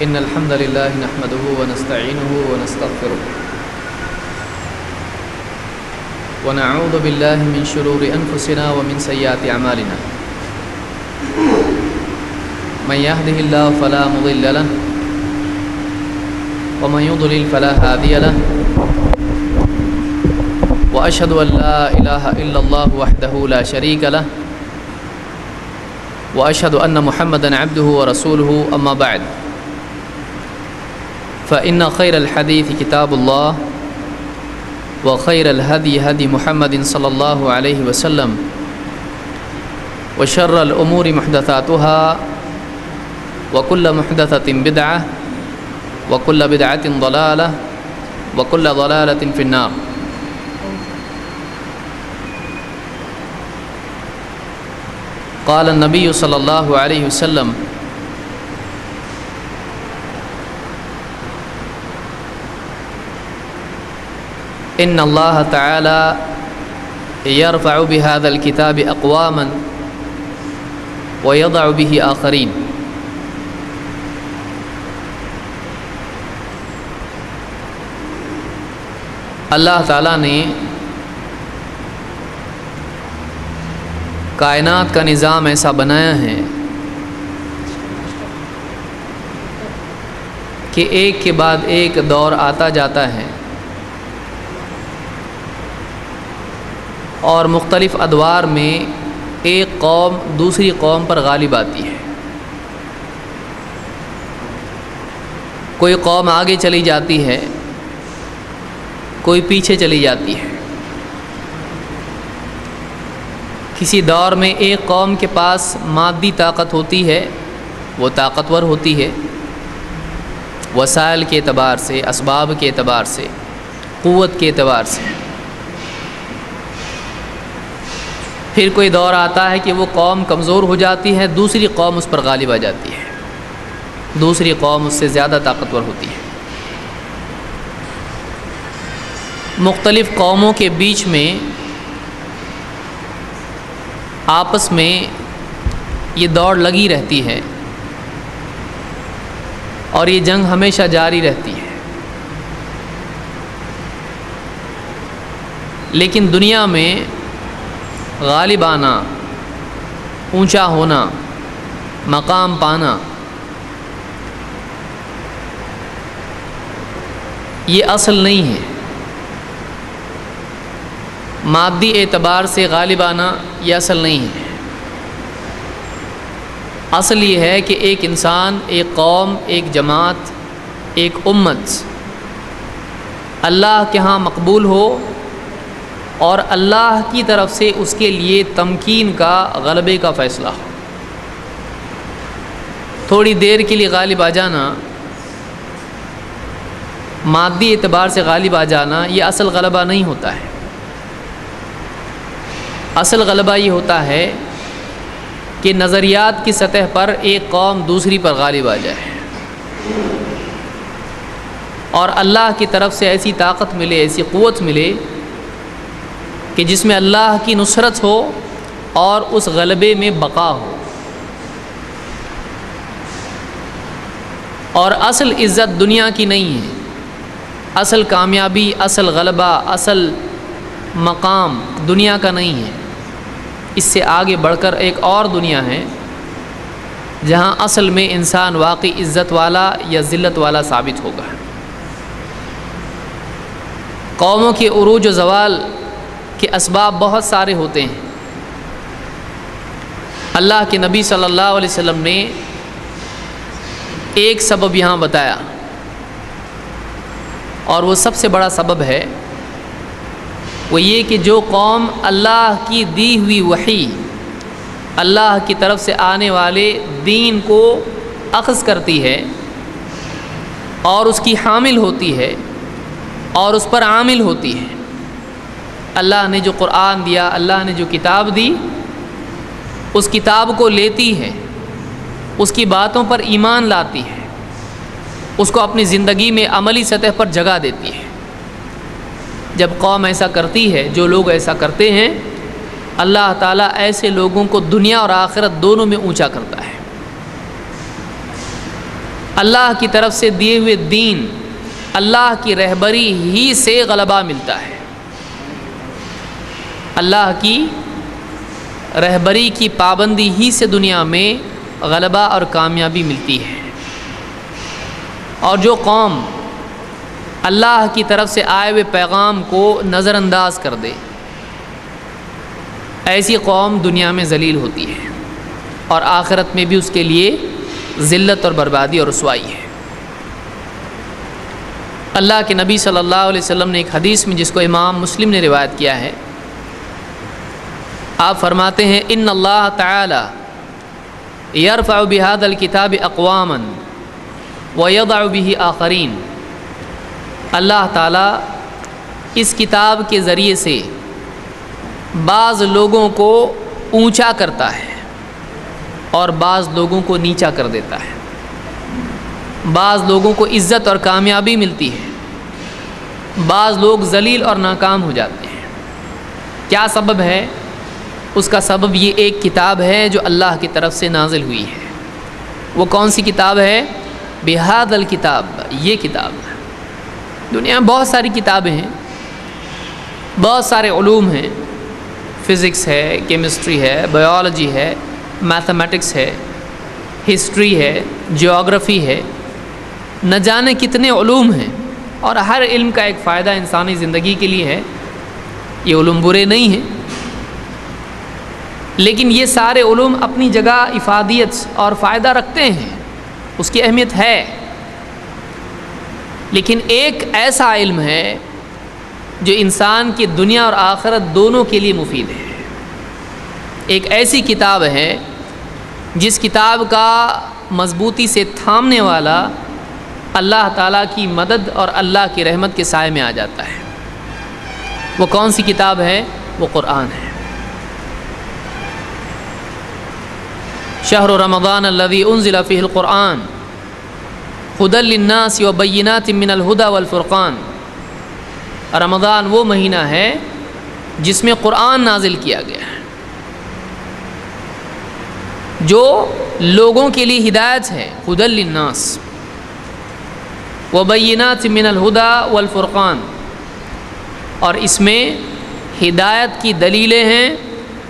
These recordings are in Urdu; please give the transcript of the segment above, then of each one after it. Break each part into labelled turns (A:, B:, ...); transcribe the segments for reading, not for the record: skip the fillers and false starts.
A: إن الحمد لله نحمده ونستعينه ونستغفره ونعوذ بالله من شرور أنفسنا ومن سيئات أعمالنا من يهده الله فلا مضل له ومن يضلل فلا هادي له وأشهد أن لا إله إلا الله وحده لا شريك له وأشهد أن محمدًا عبده ورسوله أما بعد فإن خير الحديث كتاب الله وخير الهدي هدي محمد صلى الله عليه وسلم وشر الأمور محدثاتها وكل محدثة بدعة وكل بدعة ضلالة وكل ضلالة في النار. قال النبي صلى الله عليه وسلم إن الله تعالى يرفع بهذا الكتاب أقواما ويضع به آخرين. اللہ تعالیٰ نے کائنات کا نظام ایسا بنایا ہے کہ ایک کے بعد ایک دور آتا جاتا ہے اور مختلف ادوار میں ایک قوم دوسری قوم پر غالب آتی ہے. کوئی قوم آگے چلی جاتی ہے، کوئی پیچھے چلی جاتی ہے. کسی دور میں ایک قوم کے پاس مادی طاقت ہوتی ہے، وہ طاقتور ہوتی ہے وسائل کے اعتبار سے، اسباب کے اعتبار سے، قوت کے اعتبار سے. پھر کوئی دور آتا ہے کہ وہ قوم کمزور ہو جاتی ہے، دوسری قوم اس پر غالب آ جاتی ہے، دوسری قوم اس سے زیادہ طاقتور ہوتی ہے. مختلف قوموں کے بیچ میں آپس میں یہ دوڑ لگی رہتی ہے اور یہ جنگ ہمیشہ جاری رہتی ہے. لیکن دنیا میں غالب آنا، اونچا ہونا، مقام پانا، یہ اصل نہیں ہے. مادی اعتبار سے غالب آنا یہ اصل نہیں ہے. اصل یہ ہے کہ ایک انسان، ایک قوم، ایک جماعت، ایک امت اللہ کے ہاں مقبول ہو اور اللہ کی طرف سے اس کے لیے تمکین کا، غلبے کا فیصلہ ہو. تھوڑی دیر کے لیے غالب آ جانا، مادی اعتبار سے غالب آ جانا، یہ اصل غلبہ نہیں ہوتا ہے. اصل غلبہ یہ ہوتا ہے کہ نظریات کی سطح پر ایک قوم دوسری پر غالب آ جائے اور اللہ کی طرف سے ایسی طاقت ملے، ایسی قوت ملے کہ جس میں اللہ کی نصرت ہو اور اس غلبے میں بقا ہو. اور اصل عزت دنیا کی نہیں ہے، اصل کامیابی، اصل غلبہ، اصل مقام دنیا کا نہیں ہے. اس سے آگے بڑھ کر ایک اور دنیا ہے جہاں اصل میں انسان واقعی عزت والا یا ذلت والا ثابت ہوگا. قوموں کے عروج و زوال کے اسباب بہت سارے ہوتے ہیں. اللہ کے نبی صلی اللہ علیہ وسلم نے ایک سبب یہاں بتایا اور وہ سب سے بڑا سبب ہے، وہ یہ کہ جو قوم اللہ کی دی ہوئی وحی، اللہ کی طرف سے آنے والے دین کو اخذ کرتی ہے اور اس کی حامل ہوتی ہے اور اس پر عامل ہوتی ہے، اللہ نے جو قرآن دیا، اللہ نے جو کتاب دی، اس کتاب کو لیتی ہے، اس کی باتوں پر ایمان لاتی ہے، اس کو اپنی زندگی میں عملی سطح پر جگہ دیتی ہے. جب قوم ایسا کرتی ہے، جو لوگ ایسا کرتے ہیں، اللہ تعالیٰ ایسے لوگوں کو دنیا اور آخرت دونوں میں اونچا کرتا ہے. اللہ کی طرف سے دیے ہوئے دین، اللہ کی رہبری ہی سے غلبہ ملتا ہے، اللہ کی رہبری کی پابندی ہی سے دنیا میں غلبہ اور کامیابی ملتی ہے۔ اور جو قوم اللہ کی طرف سے آئے ہوئے پیغام کو نظر انداز کر دے، ایسی قوم دنیا میں ذلیل ہوتی ہے اور آخرت میں بھی اس کے لیے ذلت اور بربادی اور رسوائی ہے۔ اللہ کے نبی صلی اللہ علیہ وسلم نے ایک حدیث میں، جس کو امام مسلم نے روایت کیا ہے، آپ فرماتے ہیں ان اللہ تعالی یرفع بہذا الکتاب اقواما ویضع بہ آخرین، اللہ تعالیٰ اس کتاب کے ذریعے سے بعض لوگوں کو اونچا کرتا ہے اور بعض لوگوں کو نیچا کر دیتا ہے، بعض لوگوں کو عزت اور کامیابی ملتی ہے، بعض لوگ ذلیل اور ناکام ہو جاتے ہیں۔ کیا سبب ہے؟ اس کا سبب یہ ایک کتاب ہے جو اللہ کی طرف سے نازل ہوئی ہے۔ وہ کون سی کتاب ہے؟ بہذا الکتاب، یہ کتاب ہے۔ دنیا میں بہت ساری کتابیں ہیں، بہت سارے علوم ہیں، فزکس ہے، کیمسٹری ہے، بایولوجی ہے، میتھمیٹکس ہے، ہسٹری ہے، جیوگرافی ہے، نہ جانے کتنے علوم ہیں، اور ہر علم کا ایک فائدہ انسانی زندگی کے لیے ہے۔ یہ علوم برے نہیں ہیں، لیکن یہ سارے علوم اپنی جگہ افادیت اور فائدہ رکھتے ہیں، اس کی اہمیت ہے۔ لیکن ایک ایسا علم ہے جو انسان کی دنیا اور آخرت دونوں کے لیے مفید ہے۔ ایک ایسی کتاب ہے جس کتاب کا مضبوطی سے تھامنے والا اللہ تعالیٰ کی مدد اور اللہ کی رحمت کے سائے میں آ جاتا ہے۔ وہ کون سی کتاب ہے؟ وہ قرآن ہے۔ شہر رمضان الذی انزل فیہ القرآن ھدی للناس وبینات من الھدی والفرقان، رمضان وہ مہینہ ہے جس میں قرآن نازل کیا گیا ہے، جو لوگوں کے لیے ہدایت ہے، ھدی للناس وبینات من الھدی والفرقان، اور اس میں ہدایت کی دلیلیں ہیں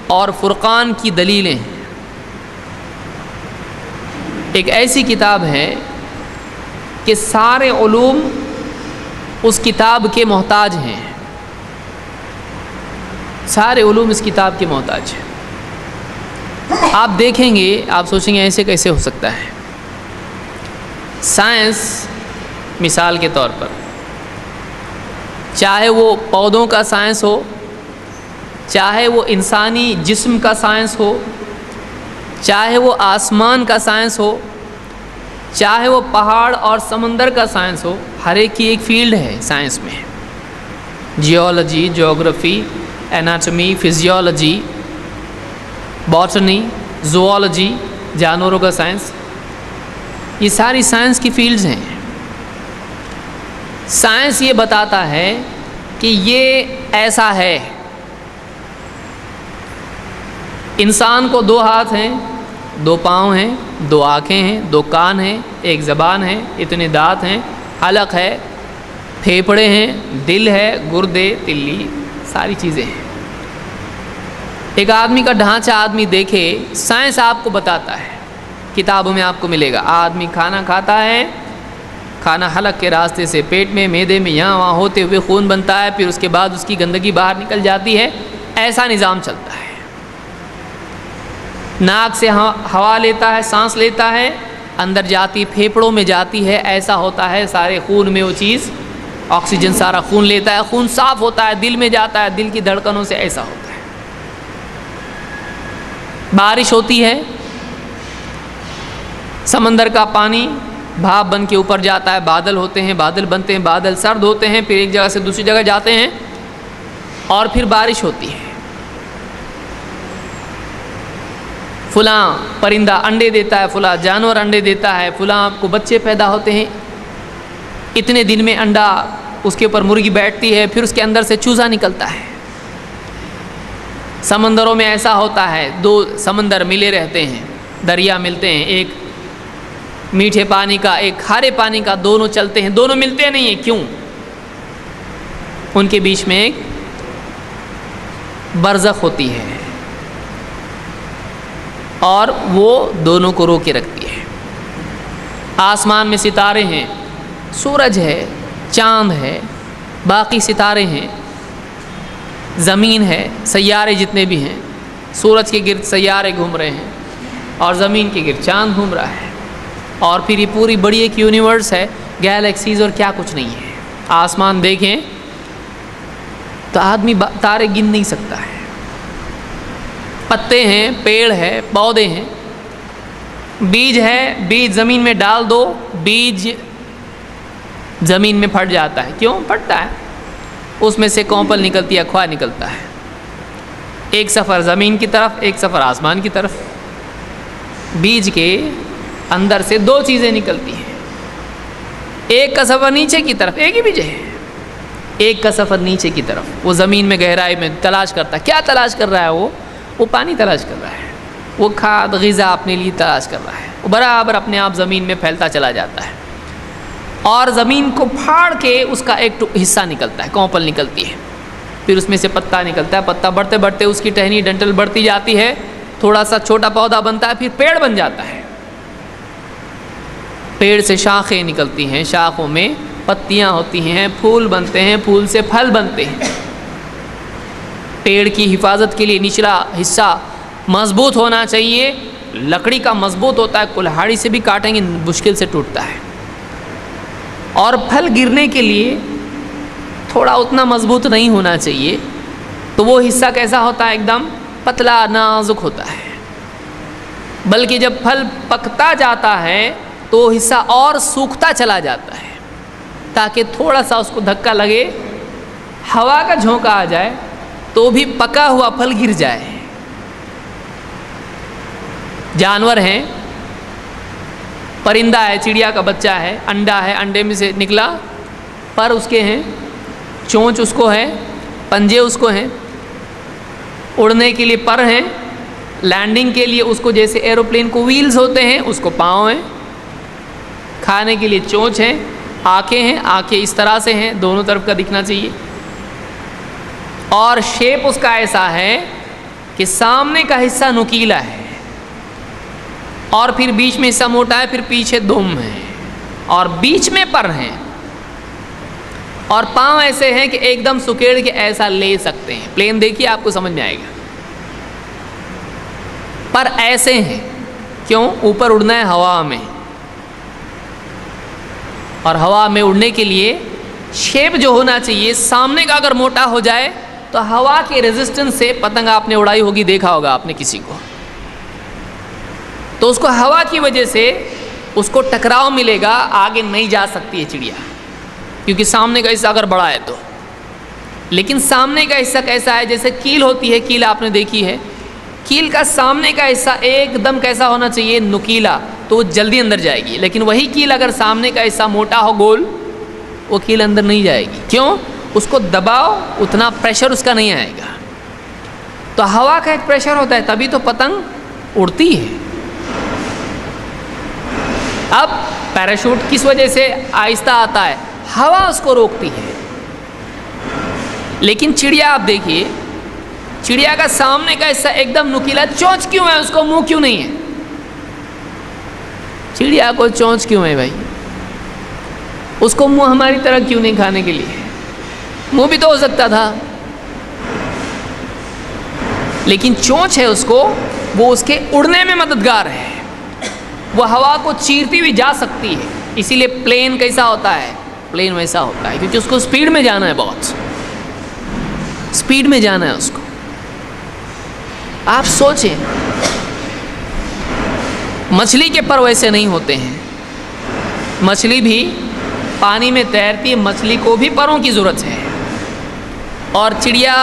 A: اور فرقان کی دلیلیں ہیں۔ ایک ایسی کتاب ہے کہ سارے علوم اس کتاب کے محتاج ہیں، سارے علوم اس کتاب کے محتاج ہیں۔ آپ دیکھیں گے، آپ سوچیں گے ایسے کیسے ہو سکتا ہے؟ سائنس مثال کے طور پر، چاہے وہ پودوں کا سائنس ہو، چاہے وہ انسانی جسم کا سائنس ہو، چاہے وہ آسمان کا سائنس ہو، چاہے وہ پہاڑ اور سمندر کا سائنس ہو، ہر ایک کی ایک فیلڈ ہے سائنس میں۔ Geology, geography, anatomy, physiology, botany, zoology, جانوروں کا سائنس، یہ ساری سائنس کی فیلڈز ہیں۔ سائنس یہ بتاتا ہے کہ یہ ایسا ہے، انسان کو 2 ہاتھ ہیں، 2 پاؤں ہیں، 2 آنکھیں ہیں، 2 کان ہیں، 1 زبان ہے، اتنے دانت ہیں، حلق ہے، پھیپھڑے ہیں، دل ہے، گردے، تلی، ساری چیزیں ہیں۔ ایک آدمی کا ڈھانچہ آدمی دیکھے، سائنس آپ کو بتاتا ہے، کتابوں میں آپ کو ملے گا۔ آدمی کھانا کھاتا ہے، کھانا حلق کے راستے سے پیٹ میں، معدے میں، یہاں وہاں ہوتے ہوئے خون بنتا ہے، پھر اس کے بعد اس کی گندگی باہر نکل جاتی ہے، ایسا نظام چلتا ہے۔ ناک سے ہوا لیتا ہے، سانس لیتا ہے، اندر جاتی، پھیپھڑوں میں جاتی ہے، ایسا ہوتا ہے، سارے خون میں وہ چیز، آکسیجن سارا خون لیتا ہے، خون صاف ہوتا ہے، دل میں جاتا ہے، دل کی دھڑکنوں سے ایسا ہوتا ہے۔ بارش ہوتی ہے، سمندر کا پانی بھاپ بن کے اوپر جاتا ہے، بادل ہوتے ہیں، بادل بنتے ہیں، بادل سرد ہوتے ہیں، پھر ایک جگہ سے دوسری جگہ جاتے ہیں، اور پھر بارش ہوتی ہے۔ فلاں پرندہ انڈے دیتا ہے، فلاں جانور انڈے دیتا ہے، فلاں کو بچے پیدا ہوتے ہیں، اتنے دن میں انڈا، اس کے اوپر مرغی بیٹھتی ہے، پھر اس کے اندر سے چوزا نکلتا ہے۔ سمندروں میں ایسا ہوتا ہے، 2 سمندر ملے رہتے ہیں، دریا ملتے ہیں، ایک میٹھے پانی کا ایک کھارے پانی کا، دونوں چلتے ہیں، دونوں ملتے نہیں ہیں، کیوں؟ ان کے بیچ میں ایک برزخ ہوتی ہے اور وہ دونوں کو روکے رکھتی ہے۔ آسمان میں ستارے ہیں، سورج ہے، چاند ہے، باقی ستارے ہیں، زمین ہے، سیارے جتنے بھی ہیں، سورج کے گرد سیارے گھوم رہے ہیں اور زمین کے گرد چاند گھوم رہا ہے، اور پھر یہ پوری بڑی ایک یونیورس ہے، گیلیکسیز اور کیا کچھ نہیں ہے۔ آسمان دیکھیں تو آدمی تارے گن نہیں سکتا ہے، پتے ہیں، پیڑ ہے، پودے ہیں، بیج ہے، بیج زمین میں ڈال دو، بیج زمین میں پھٹ جاتا ہے۔ کیوں پھٹتا ہے؟ اس میں سے کونپل نکلتی ہے، کھوا نکلتا ہے، ایک سفر زمین کی طرف، ایک سفر آسمان کی طرف۔ بیج کے اندر سے دو چیزیں نکلتی ہیں، ایک کا سفر نیچے کی طرف، ایک ہی بیج ہے، ایک کا سفر نیچے کی طرف، وہ زمین میں گہرائی میں تلاش کرتا ہے۔ کیا تلاش کر رہا ہے؟ وہ پانی تلاش کر رہا ہے، وہ کھاد غذا اپنے لیے تلاش کر رہا ہے، وہ برابر اپنے آپ زمین میں پھیلتا چلا جاتا ہے، اور زمین کو پھاڑ کے اس کا ایک حصہ نکلتا ہے، کونپل نکلتی ہے، پھر اس میں سے پتا نکلتا ہے، پتا بڑھتے بڑھتے اس کی ٹہنی ڈنٹل بڑھتی جاتی ہے، تھوڑا سا چھوٹا پودا بنتا ہے، پھر پیڑ بن جاتا ہے، پیڑ سے شاخیں نکلتی ہیں، شاخوں میں پتیاں ہوتی ہیں، پھول بنتے ہیں، پھول سے پھل بنتے ہیں۔ پیڑ کی حفاظت کے لیے نچلا حصہ مضبوط ہونا چاہیے، لکڑی کا مضبوط ہوتا ہے، کلہاڑی سے بھی کاٹیں گے مشکل سے ٹوٹتا ہے، اور پھل گرنے کے لیے تھوڑا اتنا مضبوط نہیں ہونا چاہیے، تو وہ حصہ کیسا ہوتا ہے؟ ایک دم پتلا نازک ہوتا ہے، بلکہ جب پھل پکتا جاتا ہے تو وہ حصہ اور سوکھتا چلا جاتا ہے، تاکہ تھوڑا سا اس کو دھکا لگے، ہوا کا جھونکا آ جائے تو بھی پکا ہوا پھل گر جائے۔ جانور ہیں، پرندہ ہے، چڑیا کا بچہ ہے، انڈا ہے، انڈے میں سے نکلا، پر اس کے ہیں، چونچ اس کو ہے، پنجے اس کو ہیں، اڑنے کے لیے پر ہیں، لینڈنگ کے لیے اس کو جیسے ایروپلین کو ویلز ہوتے ہیں اس کو پاؤں ہیں، کھانے کے لیے چونچ ہیں، آنکھیں ہیں، آنکھیں اس طرح سے ہیں، دونوں طرف کا دکھنا چاہیے، اور شیپ اس کا ایسا ہے کہ سامنے کا حصہ نکیلا ہے، اور پھر بیچ میں حصہ موٹا ہے، پھر پیچھے دم ہے، اور بیچ میں پر ہیں، اور پاؤں ایسے ہیں کہ ایک دم سکیڑ کے ایسا لے سکتے ہیں۔ پلین دیکھیے آپ کو سمجھ میں آئے گا، پر ایسے ہیں، کیوں؟ اوپر اڑنا ہے ہوا میں، اور ہوا میں اڑنے کے لیے شیپ جو ہونا چاہیے، سامنے کا اگر موٹا ہو جائے تو ہوا کے ریزسٹنس سے، پتنگ آپ نے اڑائی ہوگی، دیکھا ہوگا آپ نے کسی کو، تو اس کو ہوا کی وجہ سے اس کو ٹکراؤ ملے گا، آگے نہیں جا سکتی ہے چڑیا، کیونکہ سامنے کا حصہ اگر بڑا ہے تو۔ لیکن سامنے کا حصہ کیسا ہے؟ جیسے کیل ہوتی ہے، کیل آپ نے دیکھی ہے، کیل کا سامنے کا حصہ ایک دم کیسا ہونا چاہیے؟ نکیلا، تو وہ جلدی اندر جائے گی، لیکن وہی کیل اگر سامنے کا حصہ موٹا ہو، گول، وہ کیل اندر نہیں جائے گی، کیوں؟ اس کو دباؤ، اتنا پریشر اس کا نہیں آئے گا، تو ہوا کا ایک پریشر ہوتا ہے، تبھی تو پتنگ اڑتی ہے۔ اب پیراشوٹ کس وجہ سے آہستہ آتا ہے؟ ہوا اس کو روکتی ہے، لیکن چڑیا آپ دیکھیے، چڑیا کا سامنے کا حصہ ایک دم نکیلا، چونچ کیوں ہے اس کو؟ منہ کیوں نہیں ہے؟ چڑیا کو چونچ کیوں ہے بھائی؟ اس کو منہ ہماری طرح کیوں نہیں کھانے کے لیے؟ منہ بھی تو ہو سکتا تھا، لیکن چونچ ہے اس کو، وہ اس کے اڑنے میں مددگار ہے، وہ ہوا کو چیرتی ہوئی جا سکتی ہے، اسی لیے پلین کیسا ہوتا ہے؟ پلین ویسا ہوتا ہے، کیونکہ اس کو سپیڈ میں جانا ہے، بہت سپیڈ میں جانا ہے اس کو۔ آپ سوچیں، مچھلی کے پر ویسے نہیں ہوتے ہیں، مچھلی بھی پانی میں تیرتی ہے، مچھلی کو بھی پروں کی ضرورت ہے، اور چڑیا،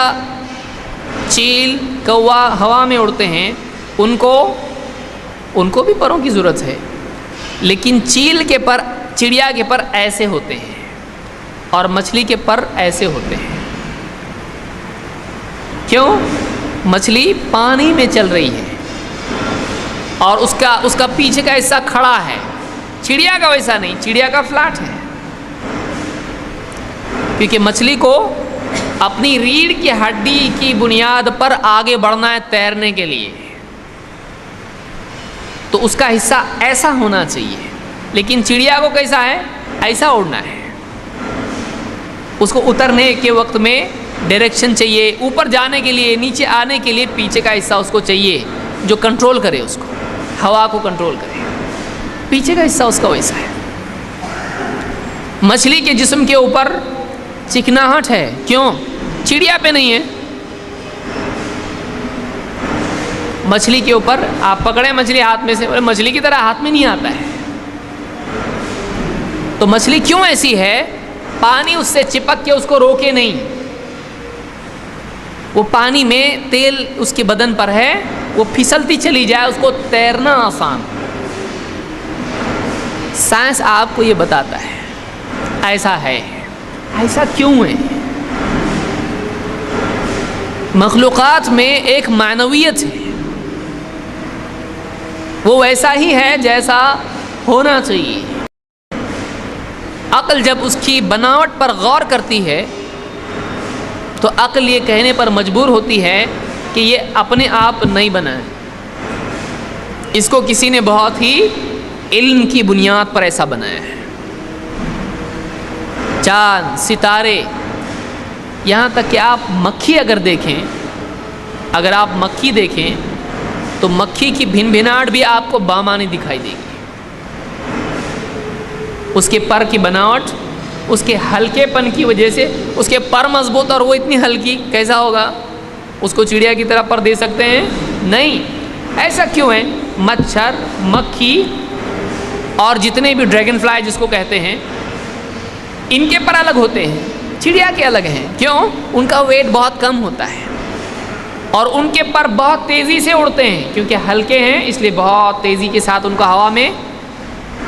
A: چیل، کوا ہوا میں اڑتے ہیں، ان کو بھی پروں کی ضرورت ہے، لیکن چیل کے پر، چڑیا کے پر ایسے ہوتے ہیں، اور مچھلی کے پر ایسے ہوتے ہیں۔ کیوں؟ مچھلی پانی میں چل رہی ہے، اور اس کا پیچھے کا حصہ کھڑا ہے، چڑیا کا ویسا نہیں، چڑیا کا فلیٹ ہے، کیونکہ مچھلی کو اپنی ریڑھ کی ہڈی کی بنیاد پر آگے بڑھنا ہے تیرنے کے لیے، تو اس کا حصہ ایسا ہونا چاہیے، لیکن چڑیا کو کیسا ہے؟ ایسا اڑنا ہے، اس کو اترنے کے وقت میں ڈائریکشن چاہیے، اوپر جانے کے لیے، نیچے آنے کے لیے پیچھے کا حصہ اس کو چاہیے جو کنٹرول کرے، اس کو ہوا کو کنٹرول کرے، پیچھے کا حصہ اس کا ویسا ہے۔ مچھلی کے جسم کے اوپر چکناہٹ ہے، کیوں؟ چڑیا پہ نہیں ہے۔ مچھلی کے اوپر آپ پکڑیں مچھلی ہاتھ میں سے، مچھلی کی طرح ہاتھ میں نہیں آتا ہے۔ تو مچھلی کیوں ایسی ہے؟ پانی اس سے چپک کے اس کو روکے نہیں، وہ پانی میں تیل اس کے بدن پر ہے، وہ پھسلتی چلی جائے، اس کو تیرنا آسان۔ سائنس آپ کو یہ بتاتا ہے ایسا ہے، ایسا کیوں ہے؟ مخلوقات میں ایک معنویت ہے، وہ ویسا ہی ہے جیسا ہونا چاہیے۔ عقل جب اس کی بناوٹ پر غور کرتی ہے تو عقل یہ کہنے پر مجبور ہوتی ہے کہ یہ اپنے آپ نہیں بنا ہے، اس کو کسی نے بہت ہی علم کی بنیاد پر ایسا بنایا ہے۔ چاند، ستارے، یہاں تک کہ آپ مکھی اگر دیکھیں، اگر آپ مکھی دیکھیں تو مکھی کی بھن بھناٹ بھی آپ کو بامانی دکھائی دے گی۔ اس کے پر کی بناوٹ، اس کے ہلکے پن کی وجہ سے، اس کے پر مضبوط اور وہ اتنی ہلکی، کیسا ہوگا؟ اس کو چڑیا کی طرح پر دے سکتے ہیں؟ نہیں۔ ایسا کیوں ہے؟ مچھر، مکھی اور جتنے بھی ڈریگن فلائی جس کو کہتے ہیں، ان کے پر الگ ہوتے ہیں، چڑیا کے الگ ہیں۔ کیوں؟ ان کا ویٹ بہت کم ہوتا ہے اور ان کے پر بہت تیزی سے اڑتے ہیں، کیونکہ ہلکے ہیں اس لیے بہت تیزی کے ساتھ ان کو ہوا میں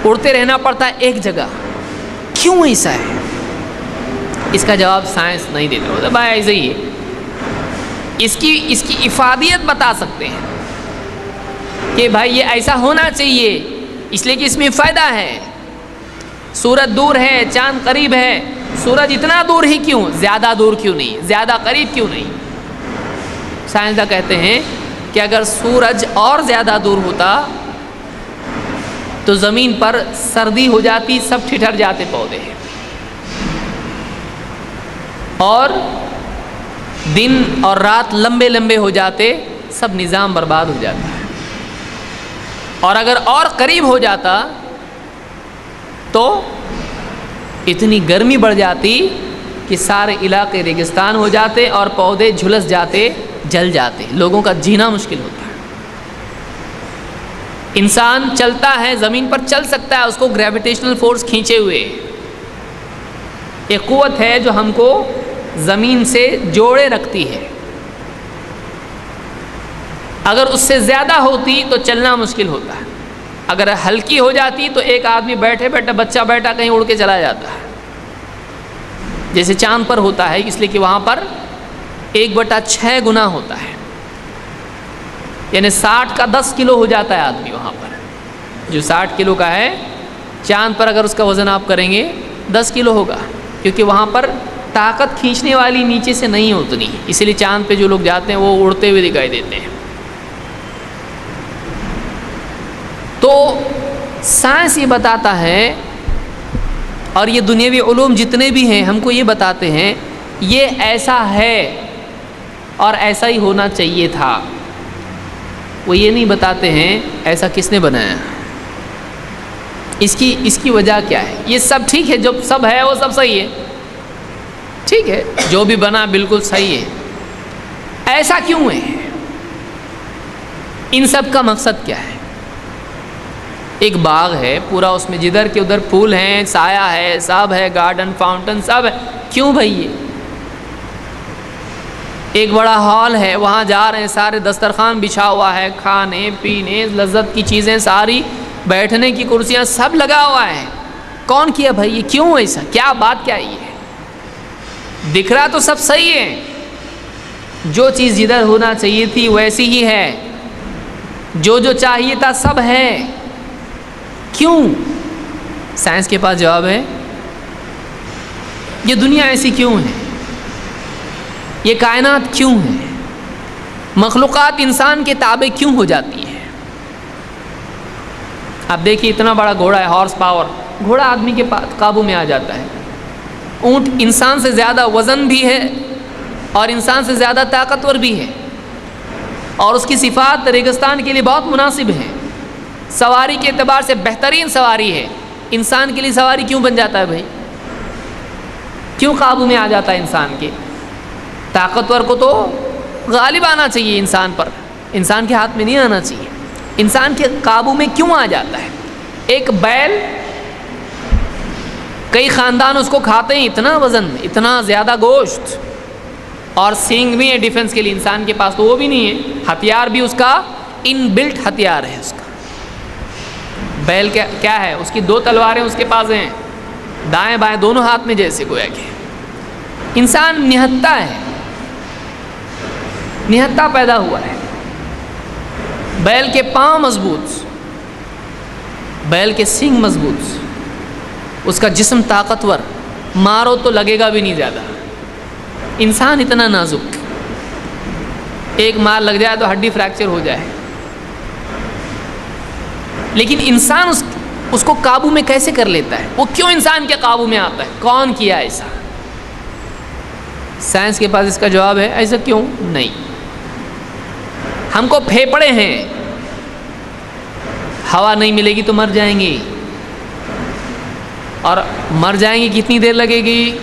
A: اڑتے رہنا پڑتا ہے ایک جگہ۔ کیوں ایسا ہے؟ اس کا جواب سائنس نہیں دیتا، ہوتا بھائی ایسے ہی ہے۔ اس کی افادیت بتا سکتے ہیں کہ بھائی یہ ایسا ہونا چاہیے اس لیے کہ اس میں فائدہ ہے۔ سورج دور ہے، چاند قریب ہے، سورج اتنا دور ہی کیوں؟ زیادہ دور کیوں نہیں؟ زیادہ قریب کیوں نہیں؟ سائنسداں کہتے ہیں کہ اگر سورج اور زیادہ دور ہوتا تو زمین پر سردی ہو جاتی، سب ٹھٹر جاتے پودے، اور دن اور رات لمبے لمبے ہو جاتے، سب نظام برباد ہو جاتا ہے۔ اور اگر اور قریب ہو جاتا تو اتنی گرمی بڑھ جاتی کہ سارے علاقے ریگستان ہو جاتے اور پودے جھلس جاتے، جل جاتے، لوگوں کا جینا مشکل ہوتا ہے۔ انسان چلتا ہے، زمین پر چل سکتا ہے، اس کو گریویٹیشنل فورس کھینچے ہوئے، ایک قوت ہے جو ہم کو زمین سے جوڑے رکھتی ہے۔ اگر اس سے زیادہ ہوتی تو چلنا مشکل ہوتا ہے، اگر ہلکی ہو جاتی تو ایک آدمی بیٹھے بیٹھے، بچہ بیٹھا کہیں اڑ کے چلا جاتا ہے، جیسے چاند پر ہوتا ہے، اس لیے کہ وہاں پر 1/6 گنا ہوتا ہے، یعنی 60 کا 10 کلو ہو جاتا ہے آدمی وہاں پر۔ جو 60 کلو کا ہے، چاند پر اگر اس کا وزن آپ کریں گے 10 کلو ہوگا، کیونکہ وہاں پر طاقت کھینچنے والی نیچے سے نہیں اتنی، اسی لیے چاند پہ جو لوگ جاتے ہیں وہ اڑتے ہوئے دکھائی دیتے ہیں۔ تو سائنس یہ بتاتا ہے، اور یہ دنیاوی علوم جتنے بھی ہیں ہم کو یہ بتاتے ہیں یہ ایسا ہے اور ایسا ہی ہونا چاہیے تھا۔ وہ یہ نہیں بتاتے ہیں ایسا کس نے بنایا، اس کی وجہ کیا ہے۔ یہ سب ٹھیک ہے، جو سب ہے وہ سب صحیح ہے، ٹھیک ہے، جو بھی بنا بالکل صحیح ہے، ایسا کیوں ہے؟ ان سب کا مقصد کیا ہے؟ ایک باغ ہے پورا، اس میں جدھر کے ادھر پھول ہیں، سایہ ہے، سب ہے، گارڈن، فاؤنٹن سب ہے، کیوں بھائی؟ یہ ایک بڑا ہال ہے، وہاں جا رہے ہیں، سارے دسترخوان بچھا ہوا ہے، کھانے پینے لذت کی چیزیں ساری، بیٹھنے کی کرسیاں سب لگا ہوا ہے، کون کیا بھائی؟ یہ کیوں ایسا؟ کیا بات کیا ہے؟ دکھ رہا تو سب صحیح ہے، جو چیز جدھر ہونا چاہیے تھی ویسی ہی ہے، جو چاہیے تھا سب ہے، کیوں؟ سائنس کے پاس جواب ہے، یہ دنیا ایسی کیوں ہے، یہ کائنات کیوں ہے، مخلوقات انسان کے تابع کیوں ہو جاتی ہے؟ اب دیکھیے اتنا بڑا گھوڑا ہے، ہارس پاور، گھوڑا آدمی کے قابو میں آ جاتا ہے. اونٹ انسان سے زیادہ وزن بھی ہے اور انسان سے زیادہ طاقتور بھی ہے، اور اس کی صفات ریگستان کے لیے بہت مناسب ہیں، سواری کے اعتبار سے بہترین سواری ہے. انسان کے لیے سواری کیوں بن جاتا ہے بھائی؟ کیوں قابو میں آ جاتا ہے انسان کے؟ طاقتور کو تو غالب آنا چاہیے انسان پر، انسان کے ہاتھ میں نہیں آنا چاہیے. انسان کے قابو میں کیوں آ جاتا ہے؟ ایک بیل، کئی خاندان اس کو کھاتے ہیں، اتنا وزن، اتنا زیادہ گوشت، اور سینگ بھی ہے ڈیفنس کے لیے. انسان کے پاس تو وہ بھی نہیں ہے، ہتھیار بھی اس کا ان بلٹ ہتھیار ہے اس کا. بیل کیا ہے؟ اس کی 2 تلواریں اس کے پاس ہیں، دائیں بائیں دونوں ہاتھ میں، جیسے گویا کہ. انسان نہتہ ہے، نہتہ پیدا ہوا ہے. بیل کے پاؤں مضبوط، بیل کے سینگ مضبوط، اس کا جسم طاقتور، مارو تو لگے گا بھی نہیں زیادہ. انسان اتنا نازک، ایک مار لگ جائے تو ہڈی فریکچر ہو جائے. لیکن انسان اس کو قابو میں کیسے کر لیتا ہے؟ وہ کیوں انسان کے قابو میں آتا ہے؟ کون کیا ایسا؟ سائنس کے پاس اس کا جواب ہے، ایسا کیوں نہیں. ہم کو پھیپھڑے ہیں، ہوا نہیں ملے گی تو مر جائیں گے، اور مر جائیں گے کتنی دیر لگے گی؟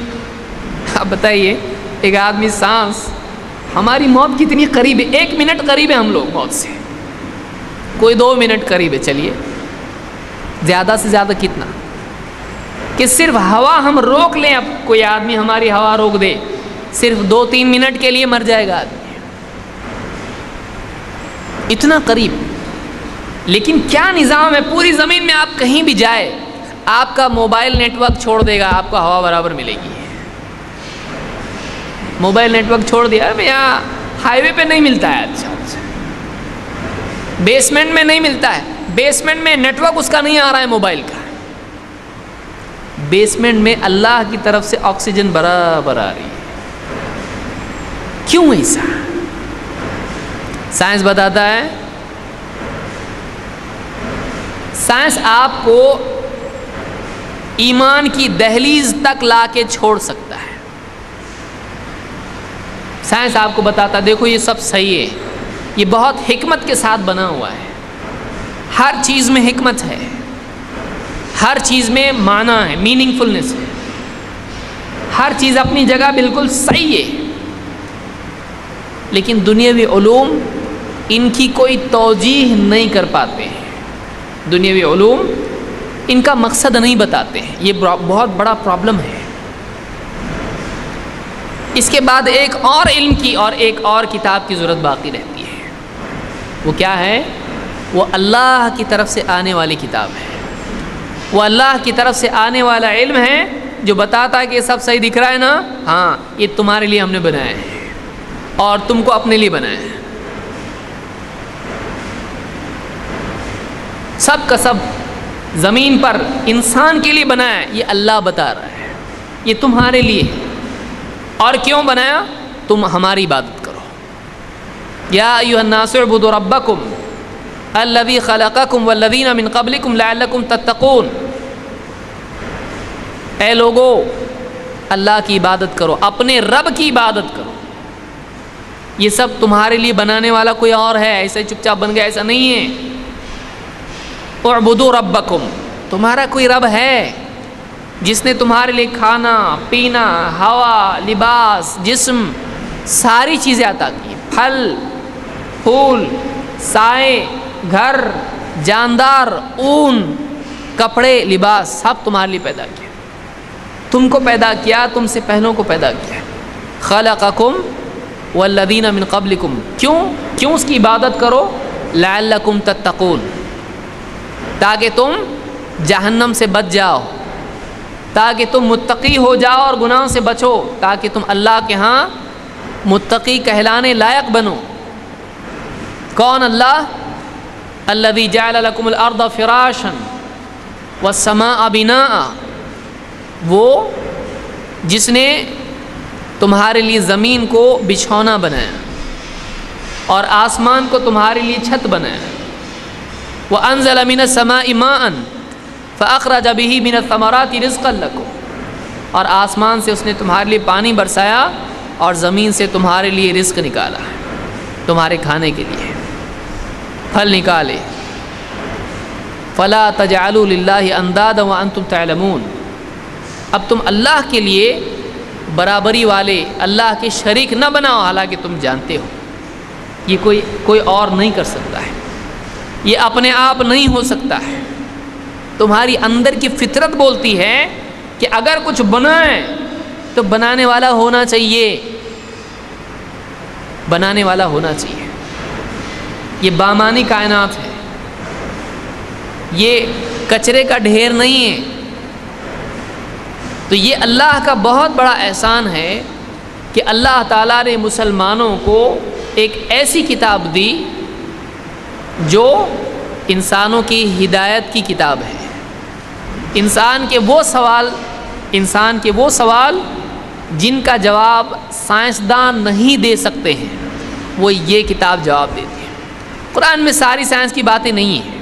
A: اب بتائیے، ایک آدمی سانس، ہماری موت کتنی قریب ہے؟ 1 منٹ قریب ہے ہم لوگ موت سے، کوئی 2 منٹ قریب ہے. چلیے زیادہ سے زیادہ کتنا کہ صرف ہوا ہم روک لیں، اب کوئی آدمی ہماری ہوا روک دے، صرف 2-3 منٹ کے لیے مر جائے گا آدمی، اتنا قریب. لیکن کیا نظام ہے پوری زمین میں؟ آپ کہیں بھی جائے، آپ کا موبائل نیٹ ورک چھوڑ دے گا، آپ کو ہوا برابر ملے گی. موبائل نیٹ ورک چھوڑ دیا، یہاں ہائی وے پہ نہیں ملتا ہے، اچھا بیسمنٹ میں نہیں ملتا ہے، بیسمنٹ میں نیٹ ورک اس کا نہیں آ رہا ہے موبائل کا، بیسمنٹ میں اللہ کی طرف سے آکسیجن برابر آ رہی ہے. کیوں ایسا؟ سائنس بتاتا ہے، سائنس آپ کو ایمان کی دہلیز تک لا کے چھوڑ سکتا ہے. سائنس آپ کو بتاتا دیکھو یہ سب صحیح ہے، یہ بہت حکمت کے ساتھ بنا ہوا ہے، ہر چیز میں حکمت ہے، ہر چیز میں معنی ہے، میننگ فلنس ہے، ہر چیز اپنی جگہ بالکل صحیح ہے. لیکن دنیاوی علوم ان کی کوئی توجیح نہیں کر پاتے ہیں، دنیاوی علوم ان کا مقصد نہیں بتاتے ہیں. یہ بہت بڑا پرابلم ہے. اس کے بعد ایک اور علم کی اور ایک اور کتاب کی ضرورت باقی رہتی ہے. وہ کیا ہے؟ وہ اللہ کی طرف سے آنے والی کتاب ہے، وہ اللہ کی طرف سے آنے والا علم ہے جو بتاتا ہے کہ یہ سب صحیح دکھ رہا ہے نا، ہاں یہ تمہارے لیے ہم نے بنایا ہے اور تم کو اپنے لیے بنایا ہے. سب کا سب زمین پر انسان کے لیے بنایا ہے، یہ اللہ بتا رہا ہے یہ تمہارے لیے ہے. اور کیوں بنایا؟ تم ہماری عبادت کرو. یا ایھا الناس اعبدوا ربکم الذی خلقکم والذین من قبلکم لعلکم تتقون. اے لوگو اللہ کی عبادت کرو، اپنے رب کی عبادت کرو. یہ سب تمہارے لیے بنانے والا کوئی اور ہے، ایسے چپ چاپ بن گیا ایسا نہیں ہے. اعبدوا ربکم، تمہارا کوئی رب ہے جس نے تمہارے لیے کھانا پینا، ہوا، لباس، جسم، ساری چیزیں عطا کی، پھل پھول، سائے، گھر، جاندار، اون، کپڑے، لباس، سب تمہارے لیے پیدا کیا. تم کو پیدا کیا، تم سے پہلوں کو پیدا کیا. خلقکم والذین من قبلکم. کیوں اس کی عبادت کرو؟ لعلکم تتقون، تاکہ تم جہنم سے بچ جاؤ، تاکہ تم متقی ہو جاؤ اور گناہوں سے بچو، تاکہ تم اللہ کے ہاں متقی کہلانے لائق بنو. کون اللہ؟ الذی جعل لکم الارض فراشا والسماء بناء، وہ جس نے تمہارے لیے زمین کو بچھونا بنایا اور آسمان کو تمہارے لیے چھت بنایا. وَأَنزَلَ مِنَ السَّمَاءِ مَاءً فَأَخْرَجَ بِهِ مِنَ الثَّمَرَاتِ رِزْقًا لَكُمْ، اور آسمان سے اس نے تمہارے لیے پانی برسایا اور زمین سے تمہارے لیے رزق نکالا، تمہارے کھانے کے لیے پھل نکالے. فَلَا تَجْعَلُوا لِلَّهِ أَنْدَادًا وَأَنْتُمْ تَعْلَمُونَ، اب تم اللہ کے لیے برابری والے، اللہ کے شریک نہ بناؤ حالانکہ تم جانتے ہو یہ کوئی اور نہیں کر سکتا ہے، یہ اپنے آپ نہیں ہو سکتا ہے. تمہاری اندر کی فطرت بولتی ہے کہ اگر کچھ بنائیں تو بنانے والا ہونا چاہیے، بنانے والا ہونا چاہیے. یہ بامانی کائنات ہے، یہ کچرے کا ڈھیر نہیں ہے. تو یہ اللہ کا بہت بڑا احسان ہے کہ اللہ تعالیٰ نے مسلمانوں کو ایک ایسی کتاب دی جو انسانوں کی ہدایت کی کتاب ہے. انسان کے وہ سوال جن کا جواب سائنسدان نہیں دے سکتے ہیں، وہ یہ کتاب جواب دیتی ہے. قرآن میں ساری سائنس کی باتیں نہیں ہیں،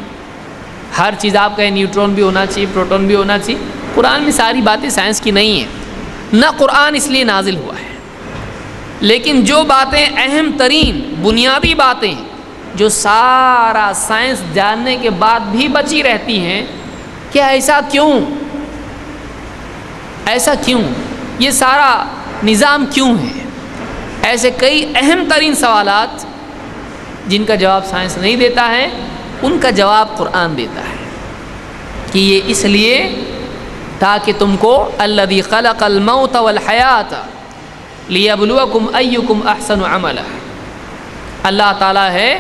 A: ہر چیز آپ کہیں نیوٹرون بھی ہونا چاہیے، پروٹون بھی ہونا چاہیے، قرآن میں ساری باتیں سائنس کی نہیں ہیں، نہ قرآن اس لیے نازل ہوا ہے. لیکن جو باتیں اہم ترین بنیادی باتیں جو سارا سائنس جاننے کے بعد بھی بچی رہتی ہیں، کہ ایسا کیوں، یہ سارا نظام کیوں ہے، ایسے کئی اہم ترین سوالات جن کا جواب سائنس نہیں دیتا ہے، ان کا جواب قرآن دیتا ہے. کہ یہ اس لیے تاکہ تم کو الذی خلق الموت والحیات لیبلوکم ایکم احسن عملا، اللہ تعالیٰ ہے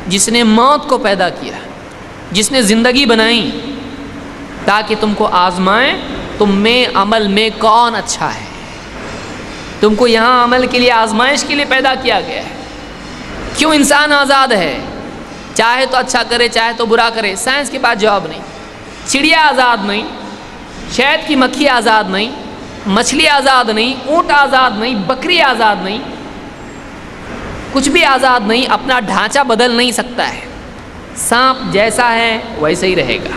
A: جس نے موت کو پیدا کیا، جس نے زندگی بنائی تاکہ تم کو آزمائیں تم میں عمل میں کون اچھا ہے. تم کو یہاں عمل کے لیے آزمائش کے لیے پیدا کیا گیا ہے. کیوں انسان آزاد ہے، چاہے تو اچھا کرے چاہے تو برا کرے، سائنس کے پاس جواب نہیں. چڑیا آزاد نہیں، شہد کی مکھی آزاد نہیں، مچھلی آزاد نہیں، اونٹ آزاد نہیں، بکری آزاد نہیں، کچھ بھی آزاد نہیں، اپنا ڈھانچہ بدل نہیں سکتا ہے. سانپ جیسا ہے ویسے ہی رہے گا،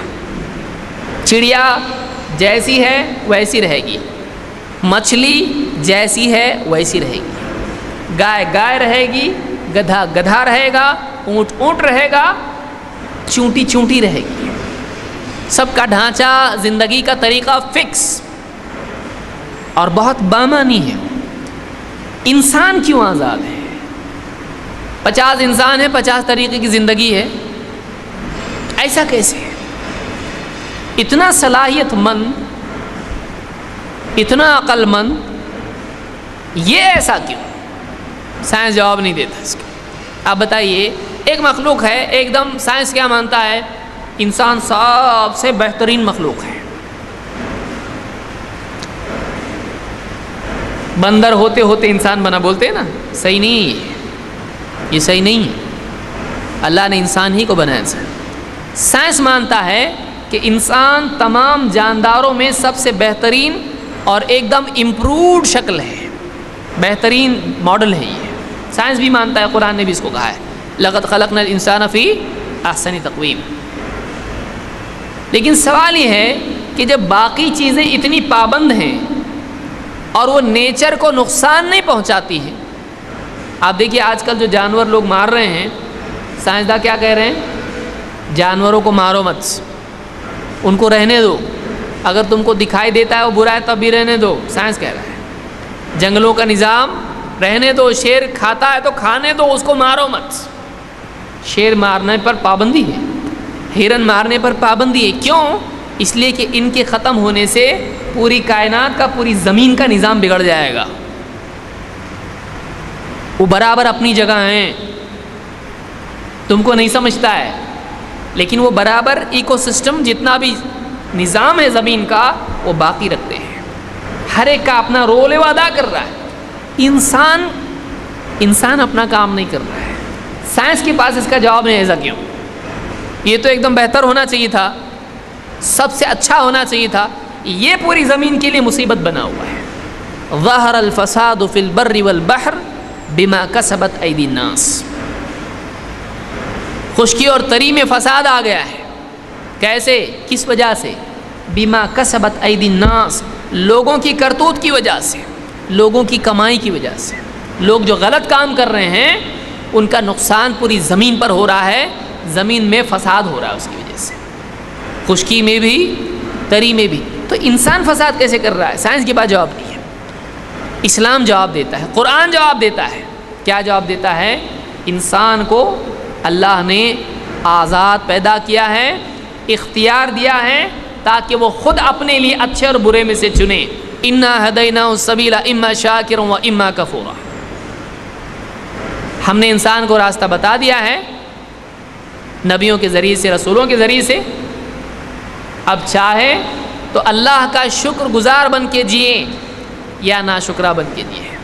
A: چڑیا جیسی ہے ویسی رہے گی، مچھلی جیسی ہے ویسی رہے گی، گائے رہے گی، گدھا رہے گا، اونٹ رہے گا، چونٹی رہے گی. سب کا ڈھانچہ، زندگی کا طریقہ فکس اور بہت بامانی ہے. انسان کیوں آزاد ہے؟ 50 انسان ہے، 50 طریقے کی زندگی ہے. ایسا کیسے ہے؟ اتنا صلاحیت مند، اتنا عقل مند، یہ ایسا کیوں؟ سائنس جواب نہیں دیتا اس کا. آپ بتائیے، ایک مخلوق ہے ایک دم، سائنس کیا مانتا ہے؟ انسان سب سے بہترین مخلوق ہے. بندر ہوتے ہوتے انسان بنا، بولتے ہیں نا، صحیح نہیں ہے، یہ صحیح نہیں ہے. اللہ نے انسان ہی کو بنایا. سائنس مانتا ہے کہ انسان تمام جانداروں میں سب سے بہترین اور ایک دم امپرووڈ شکل ہے، بہترین ماڈل ہے. یہ سائنس بھی مانتا ہے، قرآن نے بھی اس کو کہا ہے لَقَدْ خَلَقْنَا الْإِنسَانَ فِي أَحْسَنِ تَقْوِيمٍ. لیکن سوال یہ ہے کہ جب باقی چیزیں اتنی پابند ہیں اور وہ نیچر کو نقصان نہیں پہنچاتی ہیں. آپ دیکھیے آج کل جو جانور لوگ مار رہے ہیں، سائنسداں کیا کہہ رہے ہیں؟ جانوروں کو مارو مت، ان کو رہنے دو، اگر تم کو دکھائی دیتا ہے وہ برا ہے تب بھی رہنے دو. سائنس کہہ رہا ہے جنگلوں کا نظام رہنے دو، شیر کھاتا ہے تو کھانے دو، اس کو مارو مت. شیر مارنے پر پابندی ہے، ہرن مارنے پر پابندی ہے. کیوں؟ اس لیے کہ ان کے ختم ہونے سے پوری کائنات کا، پوری زمین کا نظام بگڑ جائے گا. وہ برابر اپنی جگہ ہیں، تم کو نہیں سمجھتا ہے، لیکن وہ برابر ایکو سسٹم، جتنا بھی نظام ہے زمین کا، وہ باقی رکھتے ہیں. ہر ایک کا اپنا رول وہ ادا کر رہا ہے. انسان اپنا کام نہیں کر رہا ہے. سائنس کے پاس اس کا جواب نہیں. ایسا کیوں؟ یہ تو ایک دم بہتر ہونا چاہیے تھا. سب سے اچھا ہونا چاہیے تھا، یہ پوری زمین کے لیے مصیبت بنا ہوا ہے۔ ظہر الفساد فی البر والبحر بما کسبت ایدی الناس، خشکی اور تری میں فساد آ گیا ہے۔ کیسے؟ کس وجہ سے؟ بما کسبت ایدی الناس، لوگوں کی کرتوت کی وجہ سے، لوگوں کی کمائی کی وجہ سے۔ لوگ جو غلط کام کر رہے ہیں ان کا نقصان پوری زمین پر ہو رہا ہے، زمین میں فساد ہو رہا ہے اس کی وجہ سے، خشکی میں بھی تری میں بھی۔ تو انسان فساد کیسے کر رہا ہے؟ سائنس کے پاس جواب نہیں ہے، اسلام جواب دیتا ہے، قرآن جواب دیتا ہے۔ کیا جواب دیتا ہے؟ انسان کو اللہ نے آزاد پیدا کیا ہے، اختیار دیا ہے تاکہ وہ خود اپنے لیے اچھے اور برے میں سے چنے۔ انا ہدیناہ السبیل اما شاکرا و اما کفورا، ہم نے انسان کو راستہ بتا دیا ہے نبیوں کے ذریعے سے، رسولوں کے ذریعے سے۔ اب چاہے تو اللہ کا شکر گزار بن کے جیے یا ناشکرہ بن کے جیے،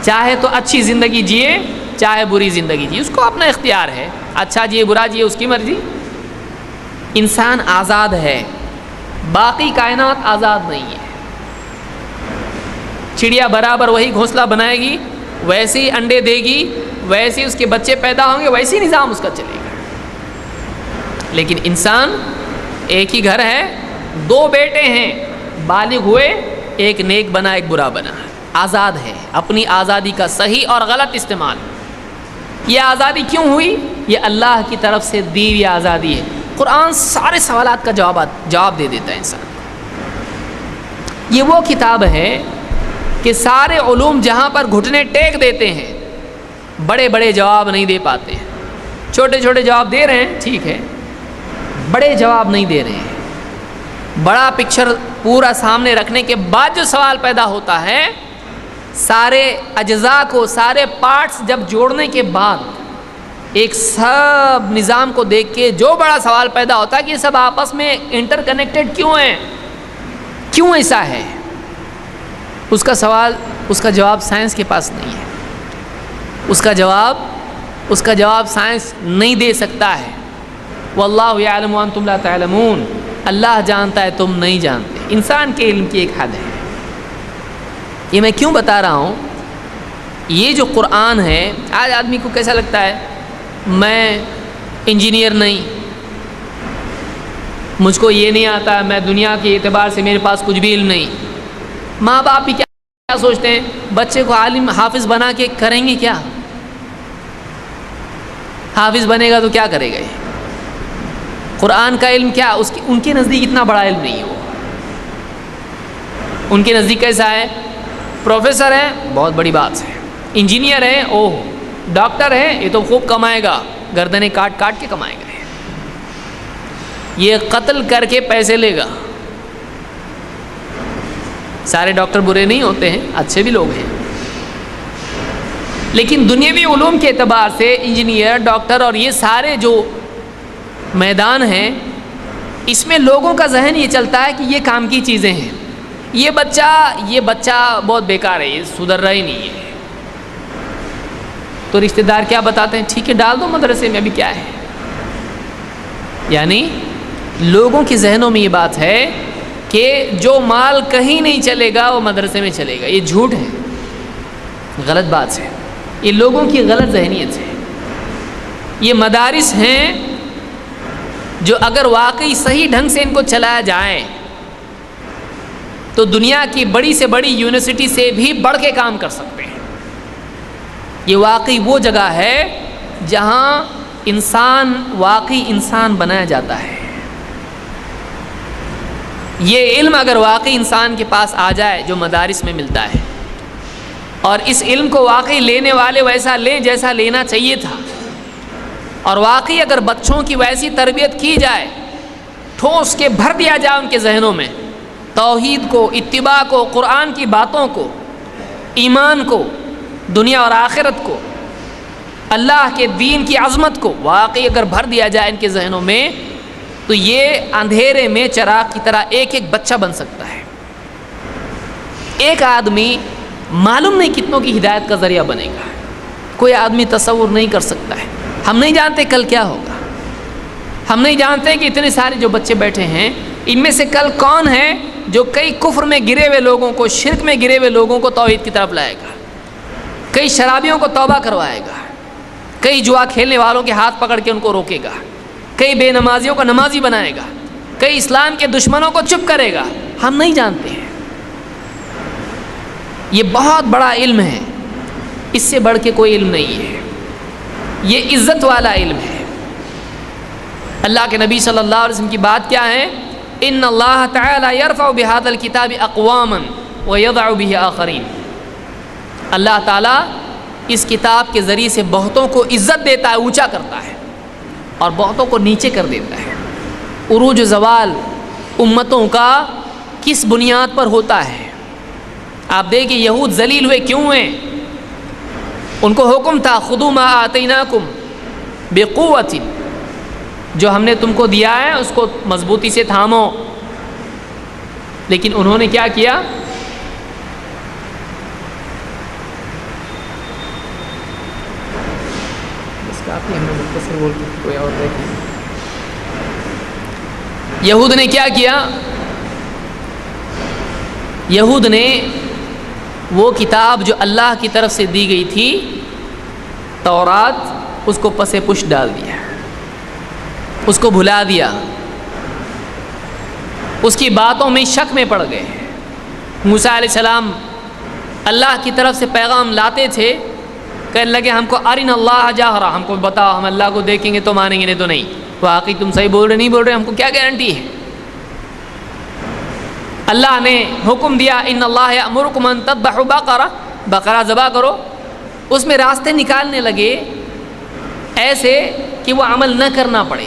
A: چاہے تو اچھی زندگی جیے چاہے بری زندگی جیے، اس کو اپنا اختیار ہے، اچھا جیے برا جیے اس کی مرضی۔ انسان آزاد ہے، باقی کائنات آزاد نہیں ہے۔ چڑیا برابر وہی گھونسلہ بنائے گی، ویسے ہی انڈے دے گی، ویسے ہی اس کے بچے پیدا ہوں گے، ویسے ہی نظام اس کا چلے گا۔ لیکن انسان ایک ہی گھر ہے، دو بیٹے ہیں، بالغ ہوئے، ایک نیک بنا ایک برا بنا، آزاد ہے، اپنی آزادی کا صحیح اور غلط استعمال۔ یہ آزادی کیوں ہوئی؟ یہ اللہ کی طرف سے دی ہوئی آزادی ہے۔ قرآن سارے سوالات کا جواب دے دیتا ہے انسان کو۔ یہ وہ کتاب ہے کہ سارے علوم جہاں پر گھٹنے ٹیک دیتے ہیں، بڑے بڑے جواب نہیں دے پاتے ہیں، چھوٹے چھوٹے جواب دے رہے ہیں ٹھیک ہے، بڑے جواب نہیں دے رہے ہیں۔ بڑا پکچر پورا سامنے رکھنے کے بعد جو سوال پیدا ہوتا ہے، سارے اجزاء کو، سارے پارٹس جب جوڑنے کے بعد ایک سب نظام کو دیکھ کے جو بڑا سوال پیدا ہوتا ہے کہ یہ سب آپس میں انٹر کنیکٹڈ کیوں ہیں، کیوں ایسا ہے، اس کا سوال، اس کا جواب سائنس کے پاس نہیں ہے، اس کا جواب سائنس نہیں دے سکتا ہے۔ واللہ یعلم وانتم لا تعلمون، اللہ جانتا ہے تم نہیں جانتے۔ انسان کے علم کی ایک حد ہے۔ یہ میں کیوں بتا رہا ہوں؟ یہ جو قرآن ہے، آج آدمی کو کیسا لگتا ہے، میں انجینئر نہیں، مجھ کو یہ نہیں آتا، میں دنیا کے اعتبار سے میرے پاس کچھ بھی علم نہیں۔ ماں باپ بھی کیا سوچتے ہیں، بچے کو عالم حافظ بنا کے کریں گے کیا؟ حافظ بنے گا تو کیا کرے گا یہ؟ قرآن کا علم کیا، ان کے نزدیک اتنا بڑا علم نہیں ہے وہ۔ ان کے نزدیک کیسا ہے؟ پروفیسر ہے بہت بڑی بات ہے، انجینئر ہے اوہ، ڈاکٹر ہے یہ تو خوب کمائے گا، گردنیں کاٹ کاٹ کے کمائے گا، یہ قتل کر کے پیسے لے گا۔ سارے ڈاکٹر برے نہیں ہوتے ہیں، اچھے بھی لوگ ہیں، لیکن دنیاوی علوم کے اعتبار سے انجینئر، ڈاکٹر اور یہ سارے جو میدان ہیں، اس میں لوگوں کا ذہن یہ چلتا ہے کہ یہ کام کی چیزیں ہیں، یہ بچہ بہت بیکار ہے، یہ سدھر رہا ہی نہیں ہے، تو رشتہ دار کیا بتاتے ہیں، ٹھیک ہے ڈال دو مدرسے میں، ابھی کیا ہے۔ یعنی لوگوں کے ذہنوں میں یہ بات ہے کہ جو مال کہیں نہیں چلے گا وہ مدرسے میں چلے گا، یہ جھوٹ ہے، غلط بات ہے، یہ لوگوں کی غلط ذہنیت ہے۔ یہ مدارس ہیں جو اگر واقعی صحیح ڈھنگ سے ان کو چلایا جائے تو دنیا کی بڑی سے بڑی یونیورسٹی سے بھی بڑھ کے کام کر سکتے ہیں۔ یہ واقعی وہ جگہ ہے جہاں انسان واقعی انسان بنایا جاتا ہے۔ یہ علم اگر واقعی انسان کے پاس آ جائے جو مدارس میں ملتا ہے، اور اس علم کو واقعی لینے والے ویسا لیں جیسا لینا چاہیے تھا، اور واقعی اگر بچوں کی ویسی تربیت کی جائے، ٹھوس کے بھر دیا جائے ان کے ذہنوں میں توحید کو، اتباع کو، قرآن کی باتوں کو، ایمان کو، دنیا اور آخرت کو، اللہ کے دین کی عظمت کو واقعی اگر بھر دیا جائے ان کے ذہنوں میں، تو یہ اندھیرے میں چراغ کی طرح ایک ایک بچہ بن سکتا ہے۔ ایک آدمی معلوم نہیں کتنوں کی ہدایت کا ذریعہ بنے گا، کوئی آدمی تصور نہیں کر سکتا ہے۔ ہم نہیں جانتے کل کیا ہوگا، ہم نہیں جانتے کہ اتنے سارے جو بچے بیٹھے ہیں ان میں سے کل کون ہے جو کئی کفر میں گرے ہوئے لوگوں کو، شرک میں گرے ہوئے لوگوں کو توحید کی طرف لائے گا، کئی شرابیوں کو توبہ کروائے گا، کئی جوا کھیلنے والوں کے ہاتھ پکڑ کے ان کو روکے گا، کئی بے نمازیوں کو نمازی بنائے گا، کئی اسلام کے دشمنوں کو چپ کرے گا؟ ہم نہیں جانتے ہیں۔ یہ بہت بڑا علم ہے، اس سے بڑھ کے کوئی علم نہیں ہے، یہ عزت والا علم ہے۔ اللہ کے نبی صلی اللہ علیہ وسلم کی بات کیا ہے؟ ان اللہ تعالی یرفع بہذا الکتاب اقواما ویضع بہ آخرین۔ اللہ تعالیٰ اس کتاب کے ذریعے سے بہتوں کو عزت دیتا ہے، اونچا کرتا ہے، اور بہتوں کو نیچے کر دیتا ہے۔ عروج و زوال امتوں کا کس بنیاد پر ہوتا ہے؟ آپ دیکھیں یہود ذلیل ہوئے کیوں ہوئے؟ ان کو حکم تھا خذوا ما آتیناکم بقوۃ، جو ہم نے تم کو دیا ہے اس کو مضبوطی سے تھامو، لیکن انہوں نے کیا کیا؟ یہود نے کیا کیا؟ یہود نے وہ کتاب جو اللہ کی طرف سے دی گئی تھی تورات، اس کو پس پش ڈال دیا، اس کو بھلا دیا، اس کی باتوں میں شک میں پڑ گئے۔ موسیٰ علیہ السلام اللہ کی طرف سے پیغام لاتے تھے، کہنے لگے ہم کو ارنا اللہ جاہرا، ہم کو بتاؤ ہم اللہ کو دیکھیں گے تو مانیں گے، نہیں تو نہیں۔ واقعی تم صحیح بول رہے نہیں بول رہے، ہم کو کیا گارنٹی ہے؟ اللہ نے حکم دیا ان اللہ یأمرکم ان تذبحوا بقرہ، بقرہ ذبح کرو، اس میں راستے نکالنے لگے ایسے کہ وہ عمل نہ کرنا پڑے۔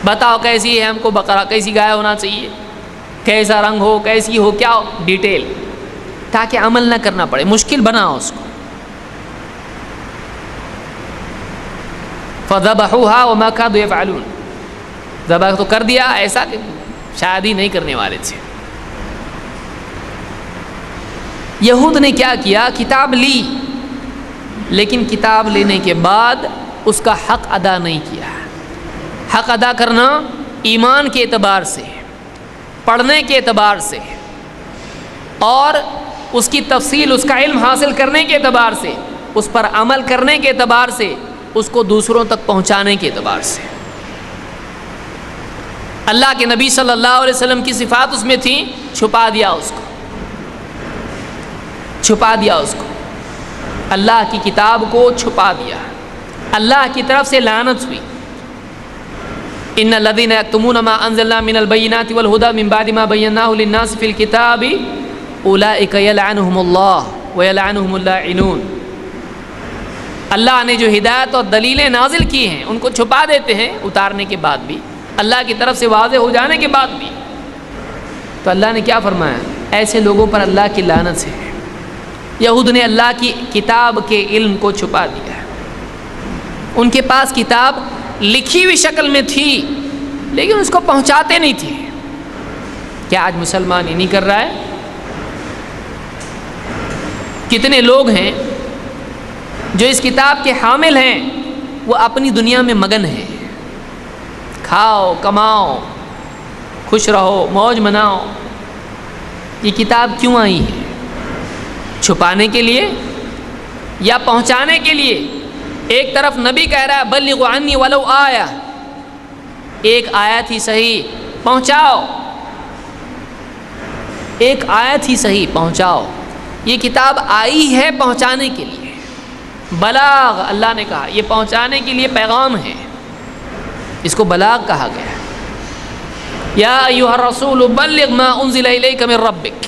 A: بتاؤ کیسی ہے ہم کو بقرہ، کیسی گائے ہونا چاہیے، کیسا رنگ ہو، کیسی ہو، کیا ہو، ڈیٹیل، تاکہ عمل نہ کرنا پڑے، مشکل بناؤ اس کو۔ فذبحوها وما كادوا يفعلون، ذبح تو کر دیا، ایسا کہ شاید ہی نہیں کرنے والے تھے۔ یہود نے کیا کیا؟ کتاب لی، لیکن کتاب لینے کے بعد اس کا حق ادا نہیں کیا۔ حق ادا کرنا ایمان کے اعتبار سے، پڑھنے کے اعتبار سے، اور اس کی تفصیل، اس کا علم حاصل کرنے کے اعتبار سے، اس پر عمل کرنے کے اعتبار سے، اس کو دوسروں تک پہنچانے کے اعتبار سے۔ اللہ کے نبی صلی اللہ علیہ وسلم کی صفات اس میں تھیں، چھپا دیا اس کو، چھپا دیا اس کو، اللہ کی کتاب کو چھپا دیا، اللہ کی طرف سے لعنت ہوئی۔ ان الذين يكتمون ما انزلنا من البينات والهدى من بعد ما بيناه للناس في الكتاب اولئك يلعنهم الله ويلعنهم اللاعنون۔ اللہ نے جو ہدایت اور دلیلیں نازل کی ہیں ان کو چھپا دیتے ہیں، اتارنے کے بعد بھی، اللہ کی طرف سے واضح ہو جانے کے بعد بھی۔ تو اللہ نے کیا فرمایا؟ ایسے لوگوں پر اللہ کی لعنت ہے۔ یہود نے اللہ کی کتاب کے علم کو چھپا دیا، ان کے پاس کتاب لکھی ہوئی شکل میں تھی لیکن اس کو پہنچاتے نہیں تھے۔ کیا آج مسلمان یہ نہیں کر رہا ہے؟ کتنے لوگ ہیں جو اس کتاب کے حامل ہیں، وہ اپنی دنیا میں مگن ہیں، کھاؤ کماؤ خوش رہو موج مناؤ۔ یہ کتاب کیوں آئی ہے؟ چھپانے کے لیے یا پہنچانے کے لیے؟ ایک طرف نبی کہہ رہا ہے بلغوا عنی ولو آیا، ایک آیت ہی صحیح پہنچاؤ، ایک آیت ہی صحیح پہنچاؤ۔ یہ کتاب آئی ہے پہنچانے کے لیے، بلاغ اللہ نے کہا، یہ پہنچانے کے لیے پیغام ہے، اس کو بلاغ کہا گیا ہے۔ یا ایھا الرسول بلغ ما انزل الیک من ربک،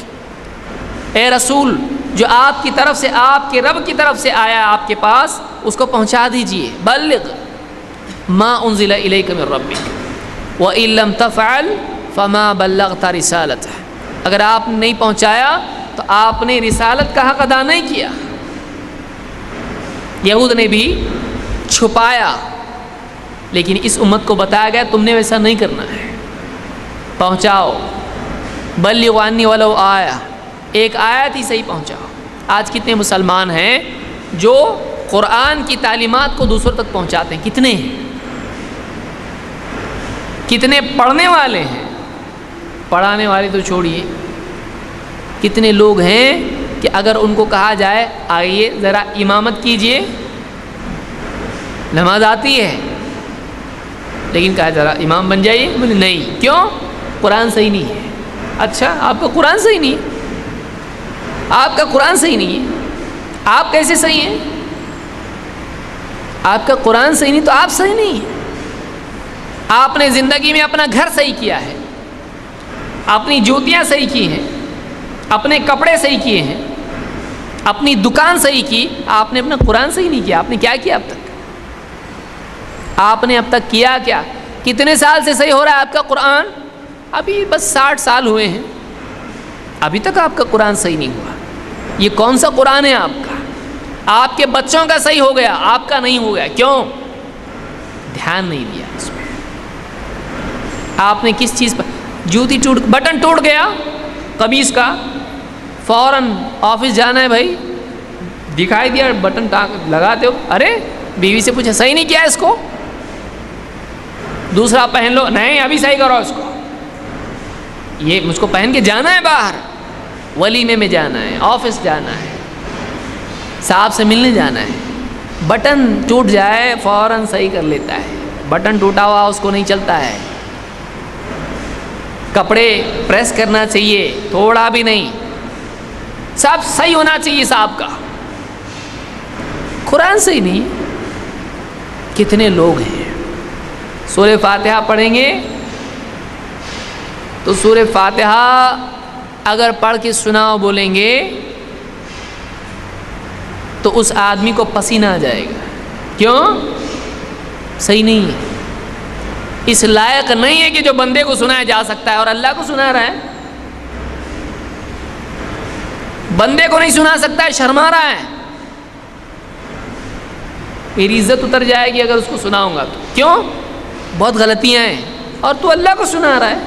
A: اے رسول جو آپ کی طرف سے، آپ کے رب کی طرف سے آیا آپ کے پاس، اس کو پہنچا دیجئے۔ بلغ ما انزل الیک من ربک وان لم تفعل فما بلغت رسالتہ، اگر آپ نے نہیں پہنچایا تو آپ نے رسالت کا حق ادا نہیں کیا۔ یہود نے بھی چھپایا، لیکن اس امت کو بتایا گیا تم نے ویسا نہیں کرنا ہے، پہنچاؤ۔ بلغوا عنی ولو آیا، ایک آیت ہی صحیح پہنچاؤ۔ آج کتنے مسلمان ہیں جو قرآن کی تعلیمات کو دوسروں تک پہنچاتے ہیں؟ کتنے ہیں؟ کتنے پڑھنے والے ہیں پڑھانے والے تو چھوڑیے، کتنے لوگ ہیں کہ اگر ان کو کہا جائے آئیے ذرا امامت کیجئے، نماز آتی ہے لیکن کہا ذرا امام بن جائیے، بولے نہیں، کیوں؟ قرآن صحیح نہیں ہے۔ اچھا، آپ کا قرآن صحیح نہیں ہے؟ آپ کا قرآن صحیح نہیں ہے، آپ کیسے صحیح ہیں؟ آپ کا قرآن صحیح نہیں تو آپ صحیح نہیں ہیں۔ آپ نے زندگی میں اپنا گھر صحیح کیا ہے، اپنی جوتیاں صحیح کی ہیں، اپنے کپڑے صحیح کیے ہیں، اپنی دکان صحیح کی، آپ نے اپنا قرآن صحیح نہیں کیا۔ آپ نے کیا کیا اب تک؟ آپ نے اب تک کیا کیا؟ کتنے سال سے صحیح ہو رہا ہے آپ کا قرآن؟ ابھی بس 60 سال ہوئے ہیں، ابھی تک آپ کا قرآن صحیح نہیں ہوا۔ یہ کون سا قرآن ہے آپ کا؟ آپ کے بچوں کا صحیح ہو گیا، آپ کا نہیں ہو گیا، کیوں؟ دھیان نہیں دیا اس میں۔ آپ نے کس چیز پر؟ جوتی بٹن ٹوٹ گیا قمیص کا، فوراً آفس جانا ہے بھائی، دکھائی دیا بٹن لگاتے ہو، ارے بیوی سے پوچھا صحیح نہیں کیا اس کو؟ دوسرا پہن لو، نہیں ابھی صحیح کرو اس کو، یہ مجھ کو پہن کے جانا ہے باہر، ولیمے میں جانا ہے، آفس جانا ہے، صاحب سے ملنے جانا ہے، بٹن ٹوٹ جائے فوراً صحیح کر لیتا ہے، بٹن ٹوٹا ہوا اس کو نہیں چلتا ہے۔ کپڑے پریس کرنا چاہیے، تھوڑا بھی نہیں، سب صحیح ہونا چاہیے صاحب کا، قرآن صحیح نہیں۔ کتنے لوگ ہیں سورہ فاتحہ پڑھیں گے تو سورہ فاتحہ اگر پڑھ کے سناؤ بولیں گے تو اس آدمی کو پسینہ آ جائے گا، کیوں؟ صحیح نہیں ہے، اس لائق نہیں ہے کہ جو بندے کو سنایا جا سکتا ہے اور اللہ کو سنا رہا ہے، بندے کو نہیں سنا سکتا ہے، شرما رہا ہے، میری عزت اتر جائے گی اگر اس کو سناؤں گا تو، کیوں؟ بہت غلطیاں ہیں، اور تو اللہ کو سنا رہا ہے،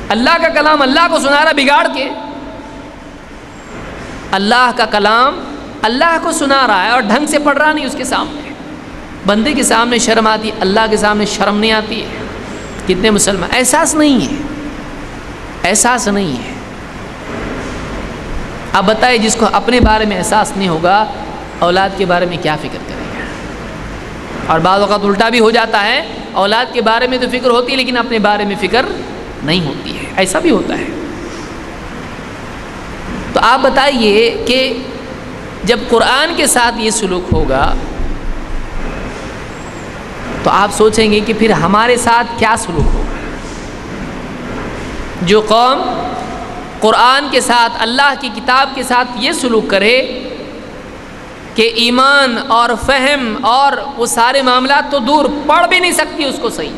A: اللہ کا کلام اللہ کو سنا رہا ہے بگاڑ کے، اللہ کا کلام اللہ کو سنا رہا ہے اور ڈھنگ سے پڑھ رہا نہیں، اس کے سامنے بندے کے سامنے شرم آتی ہے، اللہ کے سامنے شرم نہیں آتی ہے۔ کتنے مسلمان احساس نہیں ہے، احساس نہیں ہے۔ اب بتائیے جس کو اپنے بارے میں احساس نہیں ہوگا اولاد کے بارے میں کیا فکر کرے گا؟ اور بعض اوقات الٹا بھی ہو جاتا ہے، اولاد کے بارے میں تو فکر ہوتی ہے لیکن اپنے بارے میں فکر نہیں ہوتی ہے، ایسا بھی ہوتا ہے۔ تو آپ بتائیے کہ جب قرآن کے ساتھ یہ سلوک ہوگا تو آپ سوچیں گے کہ پھر ہمارے ساتھ کیا سلوک ہوگا؟ جو قوم قرآن کے ساتھ، اللہ کی کتاب کے ساتھ یہ سلوک کرے کہ ایمان اور فہم اور وہ سارے معاملات تو دور، پڑھ بھی نہیں سکتی اس کو صحیح،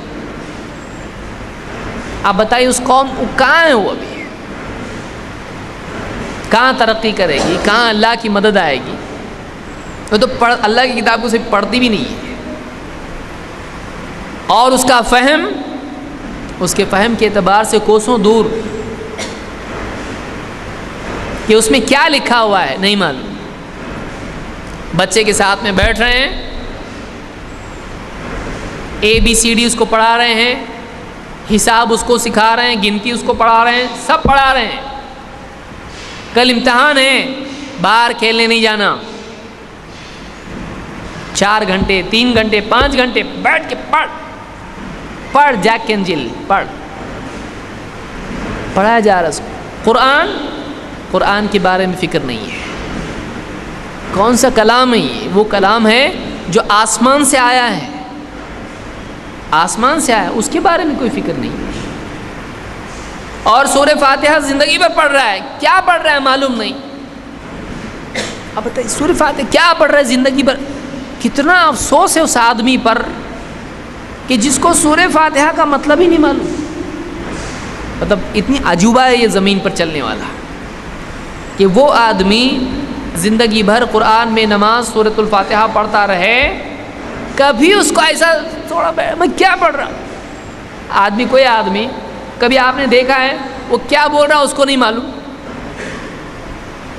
A: آپ بتائیے اس قوم کہاں ہے؟ وہ ابھی کہاں ترقی کرے گی؟ کہاں اللہ کی مدد آئے گی؟ وہ تو اللہ کی کتاب کو صرف پڑھتی بھی نہیں ہے، اور اس کا فہم، اس کے فہم کے اعتبار سے کوسوں دور، کہ اس میں کیا لکھا ہوا ہے نہیں معلوم۔ بچے کے ساتھ میں بیٹھ رہے ہیں، ABCD اس کو پڑھا رہے ہیں، حساب اس کو سکھا رہے ہیں، گنتی اس کو پڑھا رہے ہیں، سب پڑھا رہے ہیں، کل امتحان ہے، باہر کھیلنے نہیں جانا، 4 گھنٹے 3 گھنٹے 5 گھنٹے بیٹھ کے پڑھ جیک کینجل پڑھایا جا رہا ہے اس کو۔ قرآن کے بارے میں فکر نہیں ہے۔ کون سا کلام ہے یہ؟ وہ کلام ہے جو آسمان سے آیا ہے، آسمان سے آیا، اس کے بارے میں کوئی فکر نہیں ہے۔ اور سورہ فاتحہ زندگی بھر پڑھ رہا ہے، کیا پڑھ رہا ہے معلوم نہیں۔ اب بتائیے سورہ فاتحہ کیا پڑھ رہا ہے زندگی بھر؟ کتنا افسوس ہے اس آدمی پر کہ جس کو سورہ فاتحہ کا مطلب ہی نہیں معلوم۔ مطلب اتنی عجوبہ ہے یہ زمین پر چلنے والا کہ وہ آدمی زندگی بھر قرآن میں نماز سورۃ الفاتحہ پڑھتا رہے، کبھی اس کو ایسا تھوڑا میں کیا پڑھ رہا آدمی، کوئی آدمی کبھی آپ نے دیکھا ہے وہ کیا بول رہا اس کو نہیں معلوم،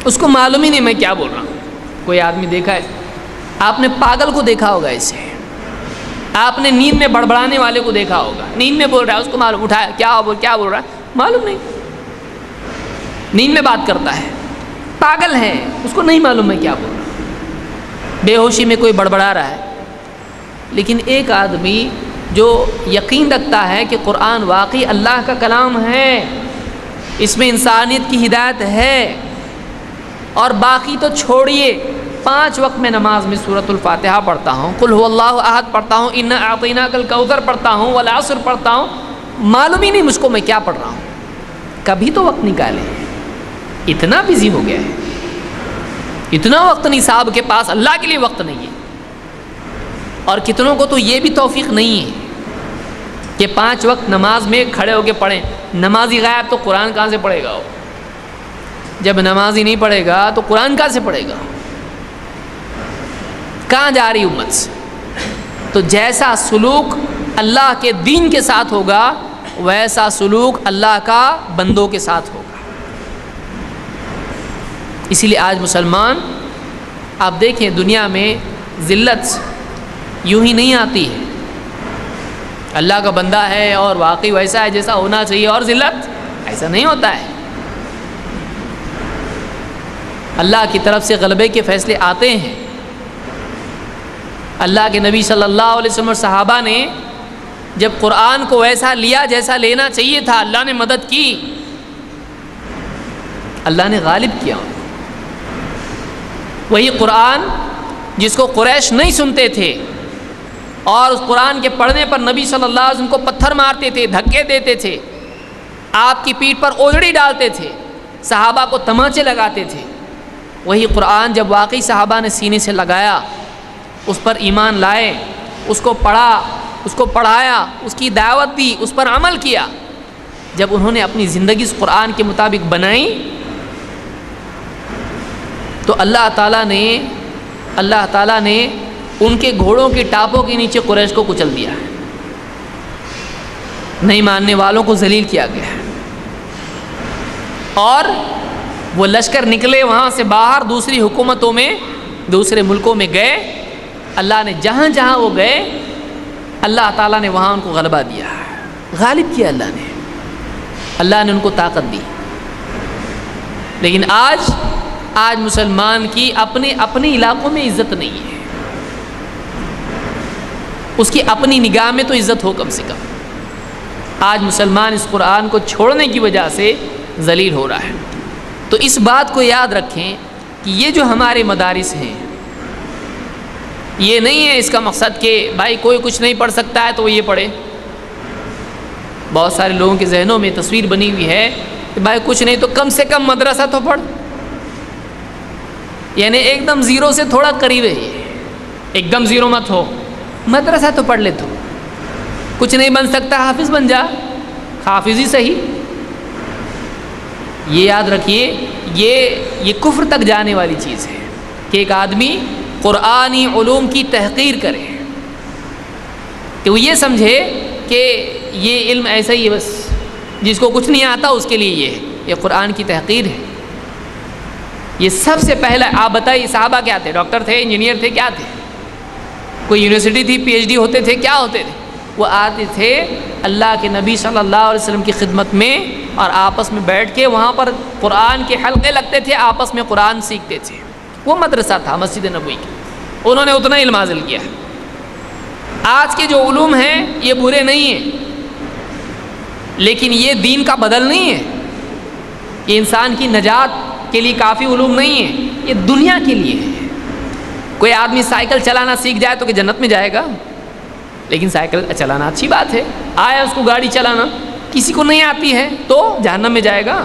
A: اس کو معلوم ہی نہیں میں کیا بول رہا ہوں۔ کوئی آدمی دیکھا ہے؟ آپ نے پاگل کو دیکھا ہوگا اسے، آپ نے نیند میں بڑبڑانے والے کو دیکھا ہوگا، نیند میں بول رہا ہے، اس کو معلوم، اٹھایا کیا بول رہا ہے، معلوم نہیں، نیند میں بات کرتا ہے، پاگل ہے، اس کو نہیں معلوم میں کیا بول رہا ہوں، بے ہوشی میں کوئی بڑبڑا رہا ہے۔ لیکن ایک آدمی جو یقین رکھتا ہے کہ قرآن واقعی اللہ کا کلام ہے، اس میں انسانیت کی ہدایت ہے، اور باقی تو چھوڑیے، 5 وقت میں نماز میں سورۃ الفاتحہ پڑھتا ہوں، قل هو اللہ احد پڑھتا ہوں، انا اعطیناک الکوثر پڑھتا ہوں، والعصر پڑھتا ہوں، معلوم ہی نہیں مجھ کو میں کیا پڑھ رہا ہوں۔ کبھی تو وقت نکالے، اتنا بزی ہو گیا ہے، اتنا وقت نہیں صاحب کے پاس، اللہ کے لیے وقت نہیں ہے۔ اور کتنوں کو تو یہ بھی توفیق نہیں ہے کہ 5 وقت نماز میں کھڑے ہو کے پڑھیں۔ نمازی غائب تو قرآن کہاں سے پڑھے گا وہ؟ جب نمازی نہیں پڑھے گا تو قرآن کہاں سے پڑھے گا؟ کہاں جا رہی امت سے؟ تو جیسا سلوک اللہ کے دین کے ساتھ ہوگا ویسا سلوک اللہ کا بندوں کے ساتھ ہوگا۔ اسی لیے آج مسلمان، آپ دیکھیں دنیا میں ذلت یوں ہی نہیں آتی ہے، اللہ کا بندہ ہے اور واقعی ویسا ہے جیسا ہونا چاہیے، اور ذلت ایسا نہیں ہوتا ہے۔ اللہ کی طرف سے غلبے کے فیصلے آتے ہیں۔ اللہ کے نبی صلی اللہ علیہ وسلم اور صحابہ نے جب قرآن کو ویسا لیا جیسا لینا چاہیے تھا، اللہ نے مدد کی، اللہ نے غالب کیا۔ وہی قرآن جس کو قریش نہیں سنتے تھے اور اس قرآن کے پڑھنے پر نبی صلی اللہ علیہ وسلم کو پتھر مارتے تھے، دھکے دیتے تھے، آپ کی پیٹھ پر اوجڑی ڈالتے تھے، صحابہ کو تماچے لگاتے تھے، وہی قرآن جب واقعی صحابہ نے سینے سے لگایا، اس پر ایمان لائے، اس کو پڑھا، اس کو پڑھایا، اس کی دعوت دی، اس پر عمل کیا، جب انہوں نے اپنی زندگی اس قرآن کے مطابق بنائی تو اللہ تعالیٰ نے ان کے گھوڑوں کی ٹاپوں کے نیچے قریش کو کچل دیا ہے، نہیں ماننے والوں کو ذلیل کیا گیا ہے، اور وہ لشکر نکلے وہاں سے باہر، دوسری حکومتوں میں، دوسرے ملکوں میں گئے، اللہ نے جہاں جہاں وہ گئے اللہ تعالیٰ نے وہاں ان کو غلبہ دیا، غالب کیا اللہ نے ان کو طاقت دی۔ لیکن آج مسلمان کی اپنے علاقوں میں عزت نہیں ہے، اس کی اپنی نگاہ میں تو عزت ہو کم سے کم۔ آج مسلمان اس قرآن کو چھوڑنے کی وجہ سے ذلیل ہو رہا ہے۔ تو اس بات کو یاد رکھیں کہ یہ جو ہمارے مدارس ہیں، یہ نہیں ہے اس کا مقصد کہ بھائی کوئی کچھ نہیں پڑھ سکتا ہے تو وہ یہ پڑھے۔ بہت سارے لوگوں کے ذہنوں میں تصویر بنی ہوئی ہے کہ بھائی کچھ نہیں تو کم سے کم مدرسہ تو پڑھ، یعنی ایک دم زیرو سے تھوڑا قریب ہے، ایک دم زیرو مت ہو، مدرسہ تو پڑھ لے، تو کچھ نہیں بن سکتا حافظ بن جا، حافظ ہی صحیح۔ یہ یاد رکھیے، یہ کفر تک جانے والی چیز ہے کہ ایک آدمی قرآنی علوم کی تحقیر کرے، کہ وہ یہ سمجھے کہ یہ علم ایسا ہی ہے، بس جس کو کچھ نہیں آتا اس کے لیے یہ ہے، یہ قرآن کی تحقیر ہے۔ یہ سب سے پہلا، آپ بتائیے صحابہ کیا تھے؟ ڈاکٹر تھے، انجینئر تھے، کیا تھے؟ کوئی یونیورسٹی تھی، پی ایچ ڈی ہوتے تھے، کیا ہوتے تھے؟ وہ آتے تھے اللہ کے نبی صلی اللہ علیہ وسلم کی خدمت میں، اور آپس میں بیٹھ کے وہاں پر قرآن کے حلقے لگتے تھے، آپس میں قرآن سیکھتے تھے۔ وہ مدرسہ تھا مسجد نبوی کا، انہوں نے اتنا علم حاصل کیا۔ آج کے جو علوم ہیں یہ برے نہیں ہیں، لیکن یہ دین کا بدل نہیں ہے، یہ انسان کی نجات کے لیے کافی علوم نہیں ہے، یہ دنیا کے لیے ہے۔ کوئی آدمی سائیکل چلانا سیکھ جائے تو کہ جنت میں جائے گا، لیکن سائیکل چلانا اچھی بات ہے، آیا اس کو گاڑی چلانا، کسی کو نہیں آتی ہے تو جہنم میں جائے گا۔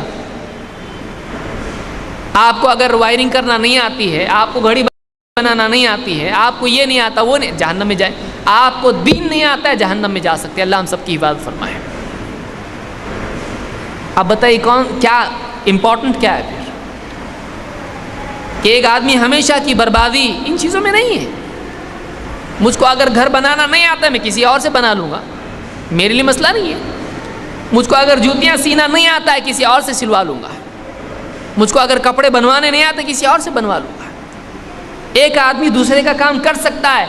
A: آپ کو اگر وائرنگ کرنا نہیں آتی ہے، آپ کو گھڑی بنانا نہیں آتی ہے، آپ کو یہ نہیں آتا، وہ نہیں، جہنم میں جائے۔ آپ کو دین نہیں آتا ہے، جہنم میں جا سکتے۔ اللہ ہم سب کی حفاظت فرمائے۔ اب بتائیے کیا امپورٹنٹ کیا ہے پھر؟ کہ ایک آدمی ہمیشہ کی بربادی ان چیزوں میں نہیں ہے۔ مجھ کو اگر گھر بنانا نہیں آتا ہے میں کسی اور سے بنا لوں گا، میرے لیے مسئلہ نہیں ہے۔ مجھ کو اگر جوتیاں سینا نہیں آتا ہے کسی اور سے سلوا لوں گا۔ مجھ کو اگر کپڑے بنوانے نہیں آتے کسی اور سے بنوا لوں گا۔ ایک آدمی دوسرے کا کام کر سکتا ہے،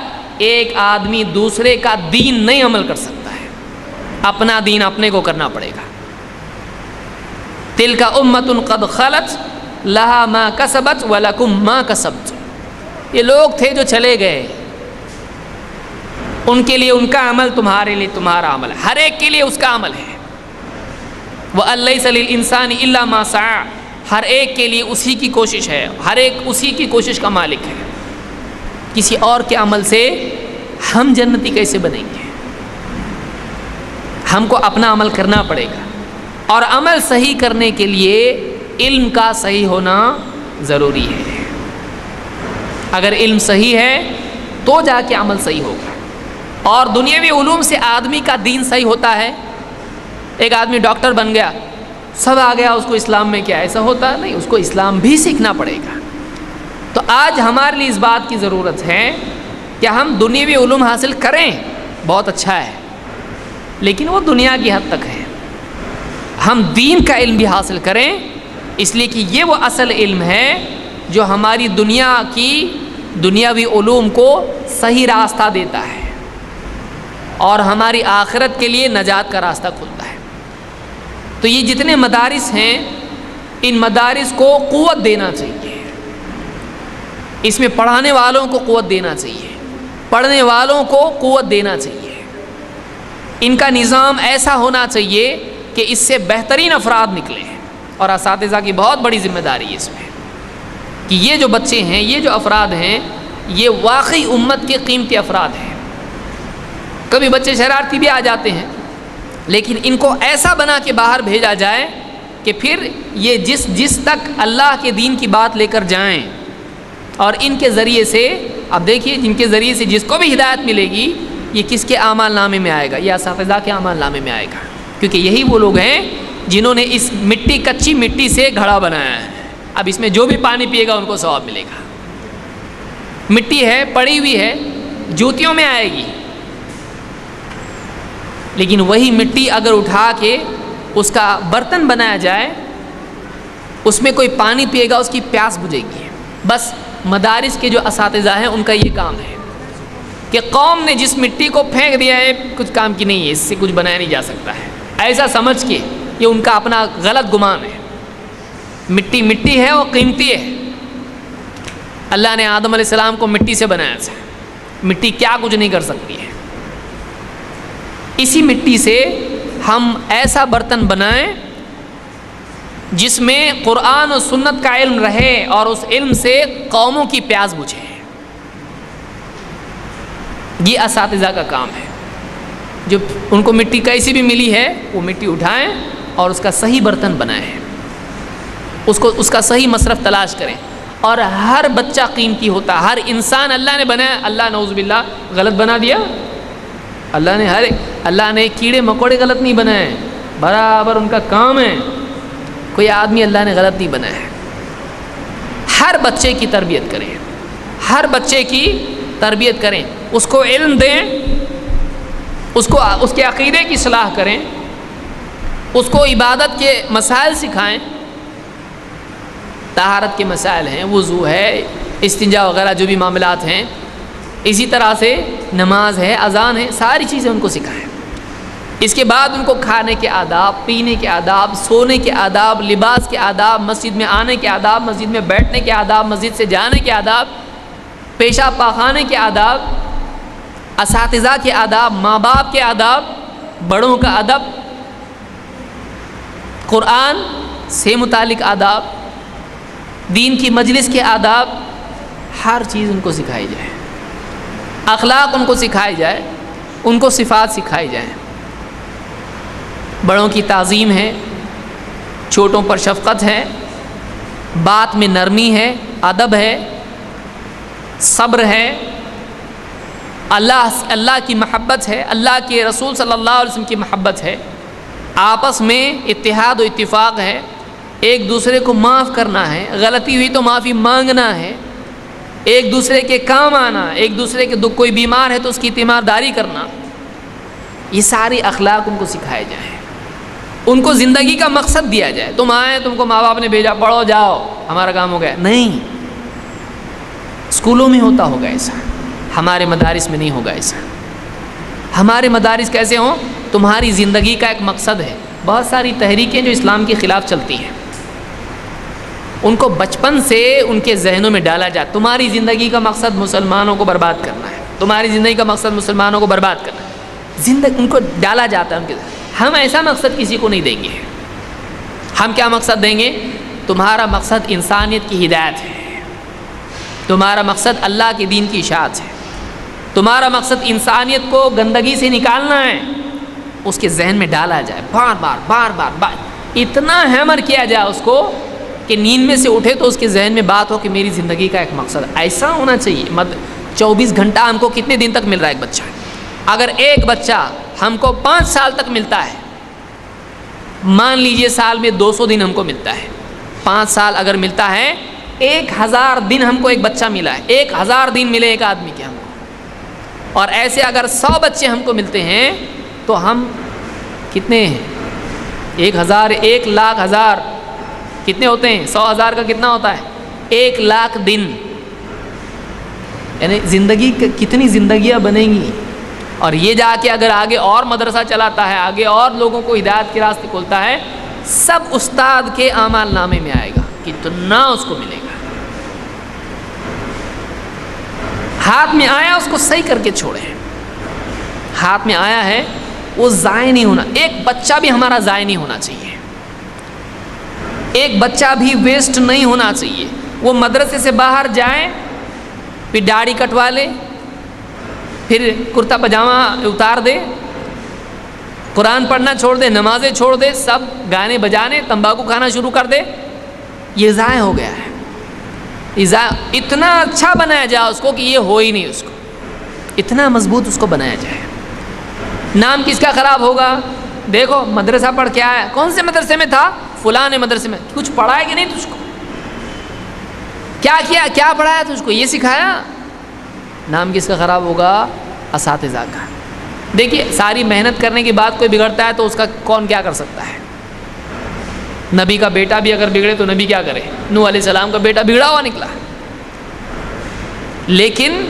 A: ایک آدمی دوسرے کا دین نہیں عمل کر سکتا ہے۔ اپنا دین اپنے کو کرنا پڑے گا۔ تلک امۃ قد خلت لہا ما کسبت ولکم ما کسبت. یہ لوگ تھے جو چلے گئے، ان کے لیے ان کا عمل، تمہارے لیے تمہارا عمل، ہر ایک کے لیے اس کا عمل ہے. وَأَن لَيْسَ لِلْإِنسَانِ إِلَّا مَا سَعَىٰ، ہر ایک کے لیے اسی کی کوشش ہے، ہر ایک اسی کی کوشش کا مالک ہے. کسی اور کے عمل سے ہم جنتی کیسے بنیں گے؟ ہم کو اپنا عمل کرنا پڑے گا، اور عمل صحیح کرنے کے لیے علم کا صحیح ہونا ضروری ہے. اگر علم صحیح ہے تو جا کے عمل صحیح ہوگا. اور دنیاوی علوم سے آدمی کا دین صحیح ہوتا ہے. ایک آدمی ڈاکٹر بن گیا، سب آ گیا، اس کو اسلام میں کیا ایسا ہوتا نہیں، اس کو اسلام بھی سیکھنا پڑے گا. تو آج ہمارے لیے اس بات کی ضرورت ہے کہ ہم دنیاوی علوم حاصل کریں، بہت اچھا ہے، لیکن وہ دنیا کی حد تک ہے. ہم دین کا علم بھی حاصل کریں، اس لیے کہ یہ وہ اصل علم ہے جو ہماری دنیا کی دنیاوی علوم کو صحیح راستہ دیتا ہے اور ہماری آخرت کے لیے نجات کا راستہ کھلتا ہے. تو یہ جتنے مدارس ہیں، ان مدارس کو قوت دینا چاہیے، اس میں پڑھانے والوں کو قوت دینا چاہیے، پڑھنے والوں کو قوت دینا چاہیے. ان کا نظام ایسا ہونا چاہیے کہ اس سے بہترین افراد نکلیں، اور اساتذہ کی بہت بڑی ذمہ داری ہے اس میں کہ یہ جو بچے ہیں، یہ جو افراد ہیں، یہ واقعی امت کے قیمتی افراد ہیں. کبھی بچے شرارتی بھی آ جاتے ہیں، لیکن ان کو ایسا بنا کے باہر بھیجا جائے کہ پھر یہ جس تک اللہ کے دین کی بات لے کر جائیں، اور ان کے ذریعے سے اب دیکھیے جن کے ذریعے سے جس کو بھی ہدایت ملے گی، یہ کس کے اعمال نامے میں آئے گا؟ یہ اساتذہ کے اعمال نامے میں آئے گا، کیونکہ یہی وہ لوگ ہیں جنہوں نے اس کچی مٹی سے گھڑا بنایا ہے. اب اس میں جو بھی پانی پیے گا ان کو ثواب ملے گا. مٹی ہے، پڑی ہوئی ہے، جوتیوں میں آئے گی، لیکن وہی مٹی اگر اٹھا کے اس کا برتن بنایا جائے، اس میں کوئی پانی پیے گا، اس کی پیاس بجھے گی. بس مدارس کے جو اساتذہ ہیں ان کا یہ کام ہے کہ قوم نے جس مٹی کو پھینک دیا ہے کچھ کام کی نہیں ہے، اس سے کچھ بنایا نہیں جا سکتا ہے، ایسا سمجھ کے یہ ان کا اپنا غلط گمان ہے. مٹی ہے، وہ قیمتی ہے. اللہ نے آدم علیہ السلام کو مٹی سے بنایا تھا، مٹی کیا کچھ نہیں کر سکتی ہے. اسی مٹی سے ہم ایسا برتن بنائیں جس میں قرآن و سنت کا علم رہے اور اس علم سے قوموں کی پیاس بجھے. یہ اساتذہ کا کام ہے. جو ان کو مٹی کیسی بھی ملی ہے وہ مٹی اٹھائیں اور اس کا صحیح برتن بنائیں، اس کا صحیح مصرف تلاش کریں. اور ہر بچہ قیمتی ہوتا، ہر انسان اللہ نے بنایا. اللہ نعوذ باللہ غلط بنا دیا؟ اللہ نے کیڑے مکوڑے غلط نہیں بنائے، برابر ان کا کام ہے. کوئی آدمی اللہ نے غلط نہیں بنایا ہے. ہر بچے کی تربیت کریں، ہر بچے کی تربیت کریں، اس کو علم دیں، اس کے عقیدے کی اصلاح کریں، اس کو عبادت کے مسائل سکھائیں. طہارت کے مسائل ہیں، وضو ہے، استنجا وغیرہ جو بھی معاملات ہیں، اسی طرح سے نماز ہے، اذان ہے، ساری چیزیں ان کو سکھائیں. اس کے بعد ان کو کھانے کے آداب، پینے کے آداب، سونے کے آداب، لباس کے آداب، مسجد میں آنے کے آداب، مسجد میں بیٹھنے کے آداب، مسجد سے جانے کے آداب، پیشاب پاخانے کے آداب، اساتذہ کے آداب، ماں باپ کے آداب، بڑوں کا ادب، قرآن سے متعلق آداب، دین کی مجلس کے آداب، ہر چیز ان کو سکھائی جائے. اخلاق ان کو سکھائی جائے، ان کو صفات سکھائی جائیں. بڑوں کی تعظیم ہے، چھوٹوں پر شفقت ہے، بات میں نرمی ہے، ادب ہے، صبر ہے، اللہ کی محبت ہے، اللہ کے رسول صلی اللہ علیہ وسلم کی محبت ہے، آپس میں اتحاد و اتفاق ہے، ایک دوسرے کو معاف کرنا ہے، غلطی ہوئی تو معافی مانگنا ہے، ایک دوسرے کے کام آنا، ایک دوسرے کے کوئی بیمار ہے تو اس کی تیمارداری کرنا. یہ ساری اخلاق ان کو سکھائے جائیں، ان کو زندگی کا مقصد دیا جائے. تم آئے، تم کو ماں باپ نے بھیجا، پڑھو جاؤ ہمارا کام ہو گیا، نہیں. اسکولوں میں ہوتا ہوگا ایسا، ہمارے مدارس میں نہیں ہوگا ایسا. ہمارے مدارس کیسے ہوں؟ تمہاری زندگی کا ایک مقصد ہے، بہت ساری تحریکیں جو اسلام کے خلاف چلتی ہیں ان کو بچپن سے ان کے ذہنوں میں ڈالا جاتا، تمہاری زندگی کا مقصد مسلمانوں کو برباد کرنا ہے، تمہاری زندگی کا مقصد مسلمانوں کو برباد کرنا ہے، زندگی ان کو ڈالا جاتا ہے ان کے ذہن۔ ہم ایسا مقصد کسی کو نہیں دیں گے۔ ہم کیا مقصد دیں گے؟ تمہارا مقصد انسانیت کی ہدایت ہے، تمہارا مقصد اللہ کے دین کی اشاعت ہے، تمہارا مقصد انسانیت کو گندگی سے نکالنا ہے، اس کے ذہن میں ڈالا جائے بار بار اتنا ہیمر کیا جائے اس کو کہ نیند میں سے اٹھے تو اس کے ذہن میں بات ہو کہ میری زندگی کا ایک مقصد ایسا ہونا چاہیے۔ 24 گھنٹہ ہم کو کتنے دن تک مل رہا ہے ایک بچہ؟ اگر ایک بچہ ہم کو 5 سال تک ملتا ہے، مان لیجئے سال میں 200 دن ہم کو ملتا ہے، 5 سال اگر ملتا ہے 1000 دن ہم کو ایک بچہ ملا ہے، 1000 دن ملے ایک آدمی کے ہم کو، اور ایسے اگر 100 بچے ہم کو ملتے ہیں تو ہم کتنے ہیں؟ 1000 1,00,000 کتنے ہوتے ہیں؟ 100,000 کا کتنا ہوتا ہے؟ 1,00,000 دن، یعنی زندگی کتنی زندگیاں بنیں گی۔ اور یہ جا کے اگر آگے اور مدرسہ چلاتا ہے، آگے اور لوگوں کو ہدایت کے راستے کھولتا ہے، سب استاد کے اعمال نامے میں آئے گا، کتنا اس کو ملے گا۔ ہاتھ میں آیا اس کو صحیح کر کے چھوڑے، ہاتھ میں آیا ہے وہ ضائع نہیں ہونا، ایک بچہ بھی ہمارا ضائع نہیں ہونا چاہیے، ایک بچہ بھی ویسٹ نہیں ہونا چاہیے۔ وہ مدرسے سے باہر جائے، پھر داڑھی کٹوا لے، پھر کرتا پاجامہ اتار دے، قرآن پڑھنا چھوڑ دے، نمازیں چھوڑ دے، سب گانے بجانے تمباکو کھانا شروع کر دے، یہ ضائع ہو گیا ہے۔ اتنا اچھا بنایا جائے اس کو کہ یہ ہو ہی نہیں، اس کو اتنا مضبوط اس کو بنایا جائے۔ نام کس کا خراب ہوگا؟ دیکھو مدرسہ پڑھ کے آیا، کون سے مدرسے میں تھا؟ فلاں مدرسے میں۔ کچھ پڑھایا کہ نہیں تجھ کو؟ کیا کیا پڑھایا تجھ کو؟ یہ سکھایا؟ نام کس کا خراب ہوگا؟ اساتذہ کا۔ دیکھیے ساری محنت کرنے کے بعد کوئی بگڑتا ہے تو اس کا کون کیا کر سکتا ہے؟ نبی کا بیٹا بھی اگر بگڑے تو نبی کیا کرے؟ نوح علیہ السلام کا بیٹا بگڑا ہوا نکلا۔ لیکن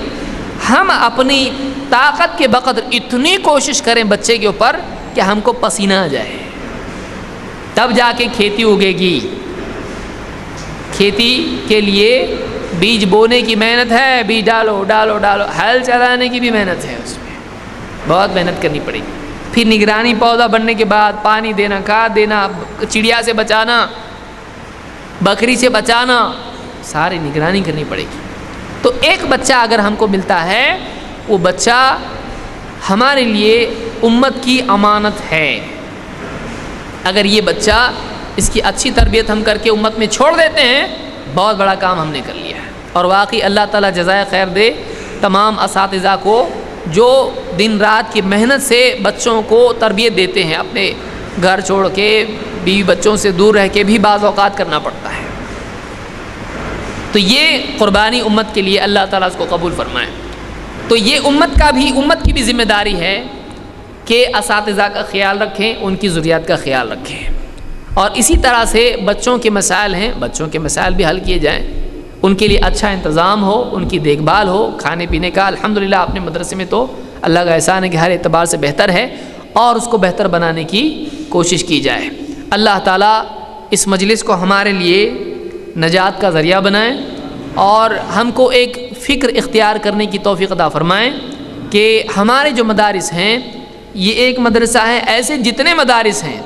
A: ہم اپنی طاقت کے بقدر اتنی کوشش کریں بچے کے اوپر کہ ہم کو پسینہ آ جائے، تب جا کے کھیتی اگے گی۔ کھیتی کے لیے بیج بونے کی محنت ہے، بیج ڈالو، ہل چلانے کی بھی محنت ہے، اس میں بہت محنت کرنی پڑے گی۔ پھر نگرانی، پودا بننے کے بعد پانی دینا، کھاد دینا، چڑیا سے بچانا، بکری سے بچانا، ساری نگرانی کرنی پڑے گی۔ تو ایک بچہ اگر ہم کو ملتا ہے، وہ بچہ ہمارے لیے امت کی امانت ہے۔ اگر یہ بچہ، اس کی اچھی تربیت ہم کر کے امت میں چھوڑ دیتے ہیں، بہت بڑا کام ہم نے کر لیا ہے۔ اور واقعی اللہ تعالیٰ جزائے خیر دے تمام اساتذہ کو جو دن رات کی محنت سے بچوں کو تربیت دیتے ہیں، اپنے گھر چھوڑ کے، بیوی بچوں سے دور رہ کے بھی بعض اوقات کرنا پڑتا ہے۔ تو یہ قربانی امت کے لیے اللہ تعالیٰ اس کو قبول فرمائے۔ تو یہ امت کی بھی ذمہ داری ہے کہ اساتذہ کا خیال رکھیں، ان کی ضروریات کا خیال رکھیں، اور اسی طرح سے بچوں کے مسائل ہیں، بچوں کے مسائل بھی حل کیے جائیں، ان کے لیے اچھا انتظام ہو، ان کی دیکھ بھال ہو، کھانے پینے کا۔ الحمدللہ اپنے مدرسے میں تو اللہ کا احسان ہے کہ ہر اعتبار سے بہتر ہے، اور اس کو بہتر بنانے کی کوشش کی جائے۔ اللہ تعالیٰ اس مجلس کو ہمارے لیے نجات کا ذریعہ بنائیں، اور ہم کو ایک فکر اختیار کرنے کی توفیق عطا فرمائیں کہ ہمارے جو مدارس ہیں، یہ ایک مدرسہ ہے، ایسے جتنے مدارس ہیں،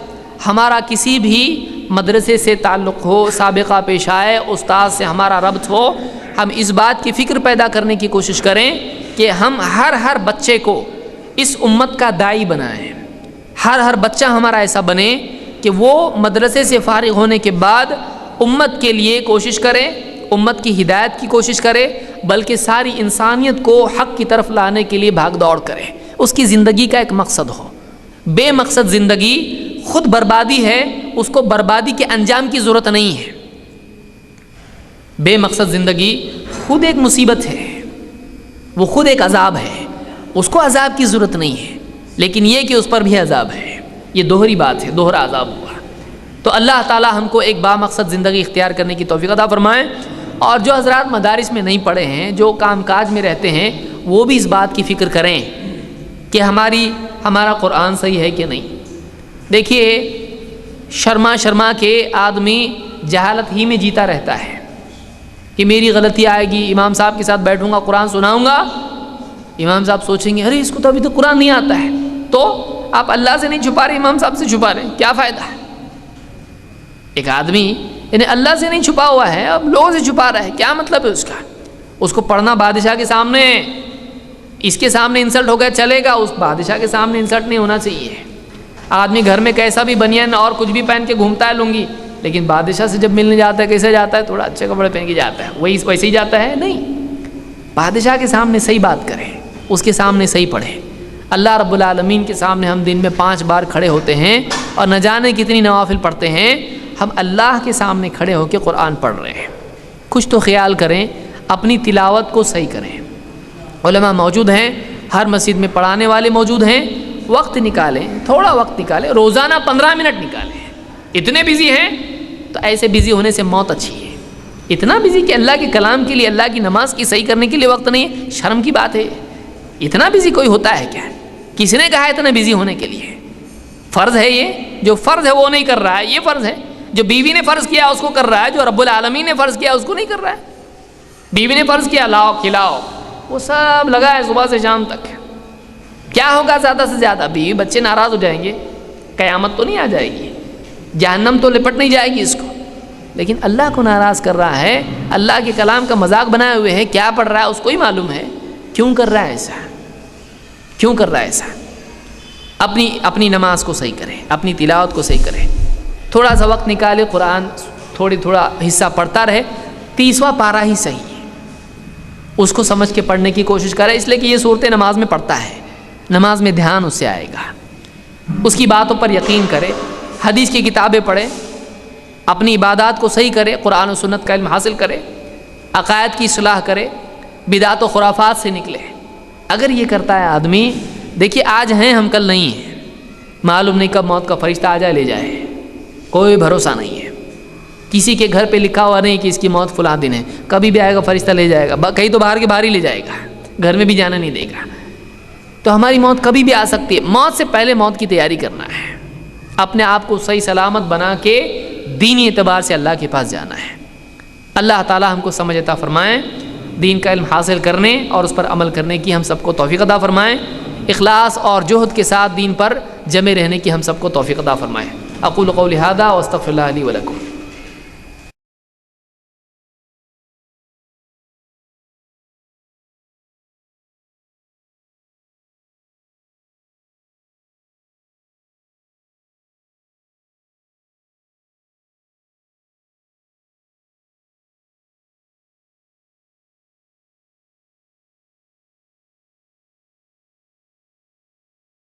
A: ہمارا کسی بھی مدرسے سے تعلق ہو، سابقہ پیش آئے، استاد سے ہمارا ربط ہو، ہم اس بات کی فکر پیدا کرنے کی کوشش کریں کہ ہم ہر بچے کو اس امت کا داعی بنائیں۔ ہر بچہ ہمارا ایسا بنے کہ وہ مدرسے سے فارغ ہونے کے بعد امت کے لیے کوشش کرے، امت کی ہدایت کی کوشش کرے، بلکہ ساری انسانیت کو حق کی طرف لانے کے لیے بھاگ دوڑ کرے۔ اس کی زندگی کا ایک مقصد ہو۔ بے مقصد زندگی خود بربادی ہے، اس کو بربادی کے انجام کی ضرورت نہیں ہے۔ بے مقصد زندگی خود ایک مصیبت ہے، وہ خود ایک عذاب ہے، اس کو عذاب کی ضرورت نہیں ہے، لیکن یہ کہ اس پر بھی عذاب ہے، یہ دوہری بات ہے، دوہرا عذاب ہوا۔ تو اللہ تعالی ہم کو ایک با مقصد زندگی اختیار کرنے کی توفیق عطا فرمائے، اور جو حضرات مدارس میں نہیں پڑھے ہیں، جو کام کاج میں رہتے ہیں، وہ بھی اس بات کی فکر کریں کہ ہمارا قرآن صحیح ہے کہ نہیں۔ دیکھیے شرما کے آدمی جہالت ہی میں جیتا رہتا ہے کہ میری غلطی آئے گی، امام صاحب کے ساتھ بیٹھوں گا، قرآن سناؤں گا، امام صاحب سوچیں گے ارے اس کو تو ابھی تو قرآن نہیں آتا ہے، تو آپ اللہ سے نہیں چھپا رہے، امام صاحب سے چھپا رہے، کیا فائدہ ہے؟ ایک آدمی یعنی اللہ سے نہیں چھپا ہوا ہے، اب لوگوں سے چھپا رہا ہے، کیا مطلب ہے اس کا؟ اس کو پڑھنا بادشاہ کے سامنے، اس کے سامنے انسلٹ ہو گیا چلے گا، اس بادشاہ کے سامنے انسلٹ نہیں ہونا چاہیے۔ آدمی گھر میں کیسا بھی بنیان اور کچھ بھی پہن کے گھومتا ہے لنگی، لیکن بادشاہ سے جب ملنے جاتا ہے کیسے جاتا ہے؟ تھوڑا اچھے کپڑے پہن کے جاتا ہے، وہی ویسے ہی جاتا ہے؟ نہیں، بادشاہ کے سامنے صحیح بات کریں، اس کے سامنے صحیح پڑھیں۔ اللہ رب العالمین کے سامنے ہم دن میں 5 بار کھڑے ہوتے ہیں اور نہ جانے کتنی نوافل پڑھتے ہیں، ہم اللہ کے سامنے کھڑے ہو کے قرآن پڑھ رہے ہیں۔ کچھ تو خیال کریں، اپنی تلاوت کو صحیح کریں۔ علماء موجود ہیں، ہر مسجد میں پڑھانے والے موجود ہیں، وقت نکالیں، تھوڑا وقت نکالیں، روزانہ 15 منٹ نکالیں۔ اتنے بزی ہیں تو ایسے بزی ہونے سے موت اچھی ہے۔ اتنا بزی کہ اللہ کے کلام کے لیے، اللہ کی نماز کی صحیح کرنے کے لیے وقت نہیں ہے، شرم کی بات ہے۔ اتنا بزی کوئی ہوتا ہے کیا؟ کس نے کہا ہے اتنا بزی ہونے کے لیے؟ فرض ہے، یہ جو فرض ہے وہ نہیں کر رہا ہے، یہ فرض ہے۔ جو بیوی نے فرض کیا اس کو کر رہا ہے، جو رب العالمین نے فرض کیا اس کو نہیں کر رہا ہے۔ بیوی نے فرض کیا لاؤ کھلاؤ، وہ سب لگا ہے صبح سے شام تک۔ کیا ہوگا زیادہ سے زیادہ؟ بیوی بچے ناراض ہو جائیں گے، قیامت تو نہیں آ جائے گی، جہنم تو لپٹ نہیں جائے گی اس کو، لیکن اللہ کو ناراض کر رہا ہے، اللہ کے کلام کا مذاق بنائے ہوئے ہے۔ کیا پڑھ رہا ہے اس کو ہی معلوم ہے، کیوں کر رہا ہے ایسا، کیوں کر رہا ہے ایسا؟ اپنی نماز کو صحیح کریں، اپنی تلاوت کو صحیح کریں، تھوڑا سا وقت نکالے، قرآن تھوڑا حصہ پڑھتا رہے، 30واں پارہ ہی صحیح ہے، اس کو سمجھ کے پڑھنے کی کوشش کرے، اس لیے کہ یہ صورتیں نماز میں پڑھتا ہے، نماز میں دھیان اس سے آئے گا، اس کی باتوں پر یقین کرے، حدیث کی کتابیں پڑھے، اپنی عبادات کو صحیح کرے، قرآن و سنت کا علم حاصل کرے، عقائد کی اصلاح کرے، بدعت و خرافات سے نکلے۔ اگر یہ کرتا ہے آدمی، دیکھیے آج ہیں ہم کل نہیں ہیں، معلوم نہیں کب موت کا فرشتہ آ جائے لے جائے، کوئی بھروسہ نہیں ہے، کسی کے گھر پہ لکھا ہوا نہیں کہ اس کی موت فلاں دن ہے، کبھی بھی آئے گا فرشتہ لے جائے گا، کہیں تو باہر کے باہر ہی لے جائے گا، گھر میں بھی جانا نہیں دے گا۔ تو ہماری موت کبھی بھی آ سکتی ہے، موت سے پہلے موت کی تیاری کرنا ہے، اپنے آپ کو صحیح سلامت بنا کے دینی اعتبار سے اللہ کے پاس جانا ہے۔ اللہ تعالی ہم کو سمجھ عطا فرمائیں، دین کا علم حاصل کرنے اور اس پر عمل کرنے کی ہم سب کو توفیق عطا فرمائیں، اخلاص اور جہد کے ساتھ دین پر جمے رہنے کی ہم سب کو توفیق عطا فرمائیں۔ اقول قولی ھذا واستغفر اللہ لی ولکم۔